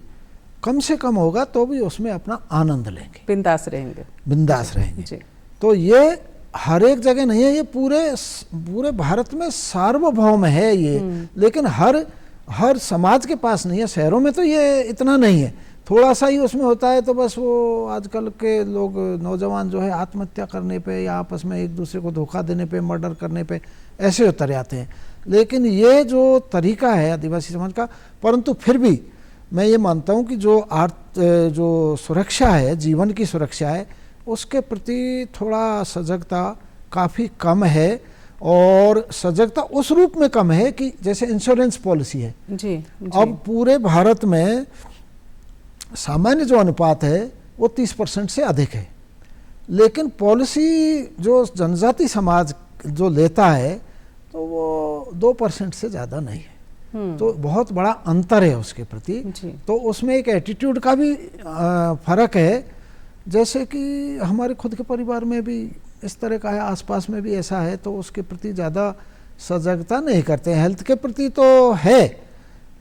कम से कम होगा तो भी उसमें अपना आनंद लेंगे, बिंदास रहेंगे। जी। तो ये हर एक जगह नहीं है, ये पूरे भारत में सार्वभौम है ये। लेकिन हर समाज के पास नहीं है। शहरों में तो ये इतना नहीं है, थोड़ा सा ही उसमें होता है। तो बस वो आजकल के लोग, नौजवान जो है आत्महत्या करने पे या आपस में एक दूसरे को धोखा देने पे, मर्डर करने पे ऐसे उतर आते हैं। लेकिन ये जो तरीका है आदिवासी समाज का, परंतु फिर भी मैं ये मानता हूँ कि जो सुरक्षा है, जीवन की सुरक्षा है, उसके प्रति थोड़ा सजगता काफ़ी कम है। और सजगता उस रूप में कम है कि जैसे इंश्योरेंस पॉलिसी है जी। अब पूरे भारत में सामान्य जो अनुपात है वो 30% से अधिक है, लेकिन पॉलिसी जो जनजाति समाज जो लेता है तो वो 2% से ज़्यादा नहीं है। तो बहुत बड़ा अंतर है उसके प्रति। तो उसमें एक एटीट्यूड का भी फर्क है। जैसे कि हमारे खुद के परिवार में भी इस तरह का है, आसपास में भी ऐसा है, तो उसके प्रति ज़्यादा सजगता नहीं करते हैं। हेल्थ के प्रति तो है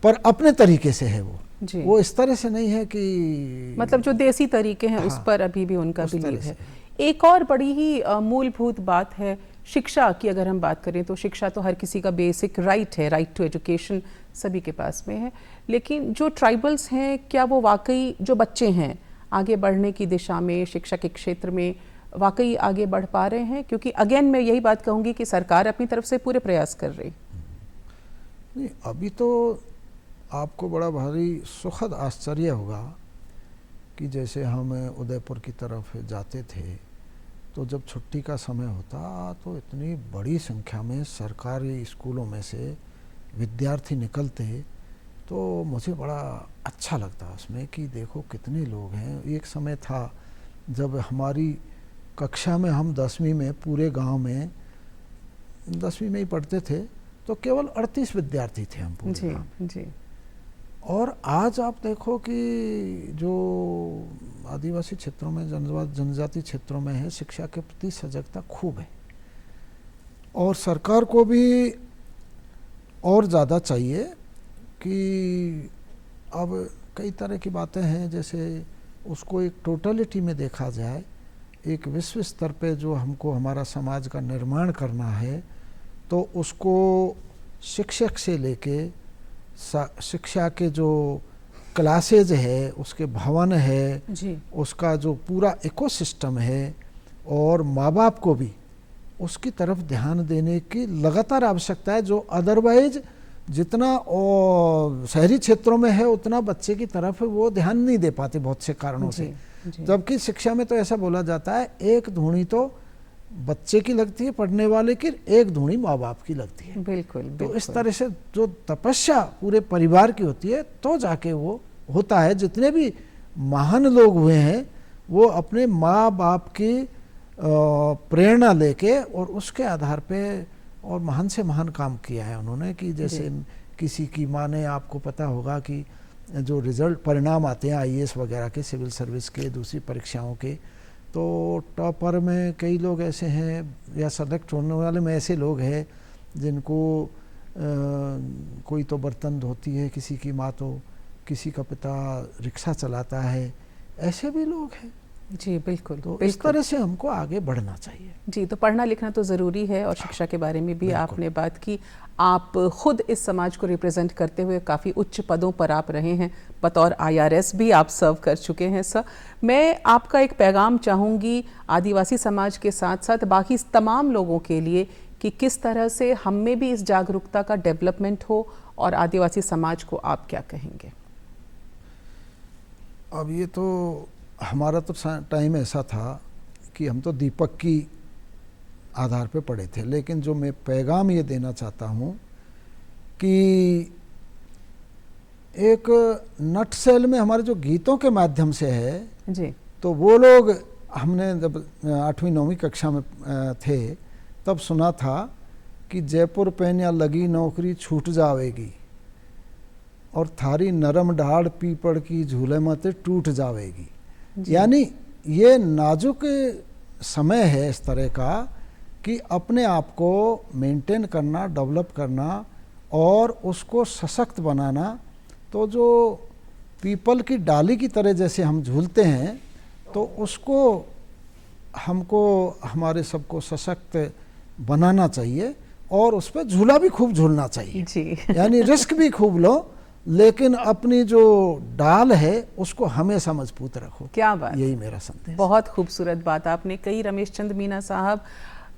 पर अपने तरीके से है वो। जी। वो इस तरह से नहीं है कि मतलब जो देसी तरीके हैं उस पर अभी भी उनका बिलीव है। एक और बड़ी ही मूलभूत बात है शिक्षा की। अगर हम बात करें तो शिक्षा तो हर किसी का बेसिक राइट है, राइट टू एजुकेशन सभी के पास में है। लेकिन जो ट्राइबल्स हैं, क्या वो वाकई जो बच्चे हैं आगे बढ़ने की दिशा में शिक्षा के क्षेत्र में वाकई आगे बढ़ पा रहे हैं? क्योंकि अगेन मैं यही बात कहूँगी कि सरकार अपनी तरफ से पूरे प्रयास कर रही। नहीं, अभी तो आपको बड़ा भारी सुखद आश्चर्य होगा कि जैसे हम उदयपुर की तरफ जाते थे तो जब छुट्टी का समय होता तो इतनी बड़ी संख्या में सरकारी स्कूलों में से विद्यार्थी निकलते, तो मुझे बड़ा अच्छा लगता उसमें कि देखो कितने लोग हैं। एक समय था जब हमारी कक्षा में हम 10वीं में पूरे गांव में 10वीं में ही पढ़ते थे तो केवल 38 विद्यार्थी थे हम पूरे गांव में। जी। और आज आप देखो कि जो आदिवासी क्षेत्रों में जनजाति क्षेत्रों में है, शिक्षा के प्रति सजगता खूब है। और सरकार को भी और ज़्यादा चाहिए कि अब कई तरह की बातें हैं, जैसे उसको एक टोटलिटी में देखा जाए, एक विश्व स्तर पे जो हमको हमारा समाज का निर्माण करना है तो उसको शिक्षक से लेके शिक्षा के जो क्लासेज है, उसके भवन है जी। उसका जो पूरा इकोसिस्टम है, और माँ बाप को भी उसकी तरफ ध्यान देने की लगातार आवश्यकता है, जो अदरवाइज जितना शहरी क्षेत्रों में है उतना बच्चे की तरफ वो ध्यान नहीं दे पाते बहुत से कारणों से। जबकि शिक्षा में तो ऐसा बोला जाता है एक धूनी तो बच्चे की लगती है पढ़ने वाले की, एक धूनी माँ बाप की लगती है। बिल्कुल। तो इस तरह से जो तपस्या पूरे परिवार की होती है तो जाके वो होता है। जितने भी महान लोग हुए हैं वो अपने माँ बाप की प्रेरणा लेके और उसके आधार पे और महान से महान काम किया है उन्होंने। कि जैसे किसी की माँ ने, आपको पता होगा कि जो रिजल्ट परिणाम आते हैं IAS वगैरह के, सिविल सर्विस के, दूसरी परीक्षाओं के, तो टॉपर में कई लोग ऐसे हैं या सेलेक्ट होने वाले में ऐसे लोग हैं जिनको कोई तो बर्तन धोती है, किसी की माँ तो, किसी का पिता रिक्शा चलाता है, ऐसे भी लोग हैं। जी बिल्कुल। तो इस तरह से हमको आगे बढ़ना चाहिए। जी, तो पढ़ना लिखना तो ज़रूरी है और शिक्षा के बारे में भी आपने बात की। आप खुद इस समाज को रिप्रेजेंट करते हुए काफ़ी उच्च पदों पर आप रहे हैं, बतौर IRS भी आप सर्व कर चुके हैं सर। मैं आपका एक पैगाम चाहूँगी आदिवासी समाज के साथ साथ बाकी तमाम लोगों के लिए कि किस तरह से हम में भी इस जागरूकता का डेवलपमेंट हो, और आदिवासी समाज को आप क्या कहेंगे? अब ये तो हमारा तो टाइम ऐसा था कि हम तो दीपक की आधार पे पढ़े थे, लेकिन जो मैं पैगाम ये देना चाहता हूँ कि एक नटसेल में हमारे जो गीतों के माध्यम से है जी, तो वो लोग हमने जब 8वीं 9वीं कक्षा में थे तब सुना था कि जयपुर पेन्या लगी नौकरी छूट जावेगी, और थारी नरम डाढ़ पीपड़ की झूले मत टूट जावेगी। यानी ये नाजुक समय है इस तरह का कि अपने आप को मेंटेन करना, डेवलप करना और उसको सशक्त बनाना। तो जो पीपल की डाली की तरह जैसे हम झूलते हैं तो उसको हमको हमारे सबको सशक्त बनाना चाहिए, और उस पर झूला भी खूब झूलना चाहिए जी। यानी रिस्क भी खूब लो, लेकिन अपनी जो डाल है उसको हमेशा मजबूत रखो। क्या बात, यही मेरा संदेश। बहुत खूबसूरत बात आपने कही रमेश चंद मीना साहब।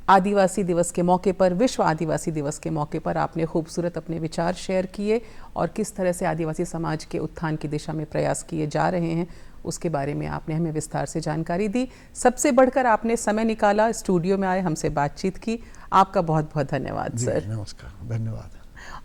आदिवासी दिवस के मौके पर, विश्व आदिवासी दिवस के मौके पर आपने खूबसूरत अपने विचार शेयर किए और किस तरह से आदिवासी समाज के उत्थान की दिशा में प्रयास किए जा रहे हैं उसके बारे में आपने हमें विस्तार से जानकारी दी। सबसे बढ़कर आपने समय निकाला, स्टूडियो में आए, हमसे बातचीत की। आपका बहुत बहुत धन्यवाद सर। नमस्कार, धन्यवाद।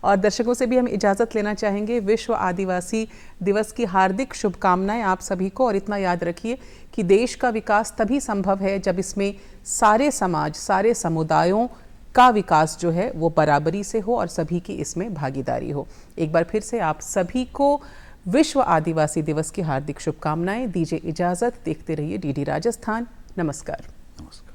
और दर्शकों से भी हम इजाज़त लेना चाहेंगे। विश्व आदिवासी दिवस की हार्दिक शुभकामनाएं आप सभी को। और इतना याद रखिए कि देश का विकास तभी संभव है जब इसमें सारे समाज, सारे समुदायों का विकास जो है वो बराबरी से हो और सभी की इसमें भागीदारी हो। एक बार फिर से आप सभी को विश्व आदिवासी दिवस की हार्दिक शुभकामनाएं। दीजिए इजाज़त, देखते रहिए DD राजस्थान। नमस्कार। नमस्कार।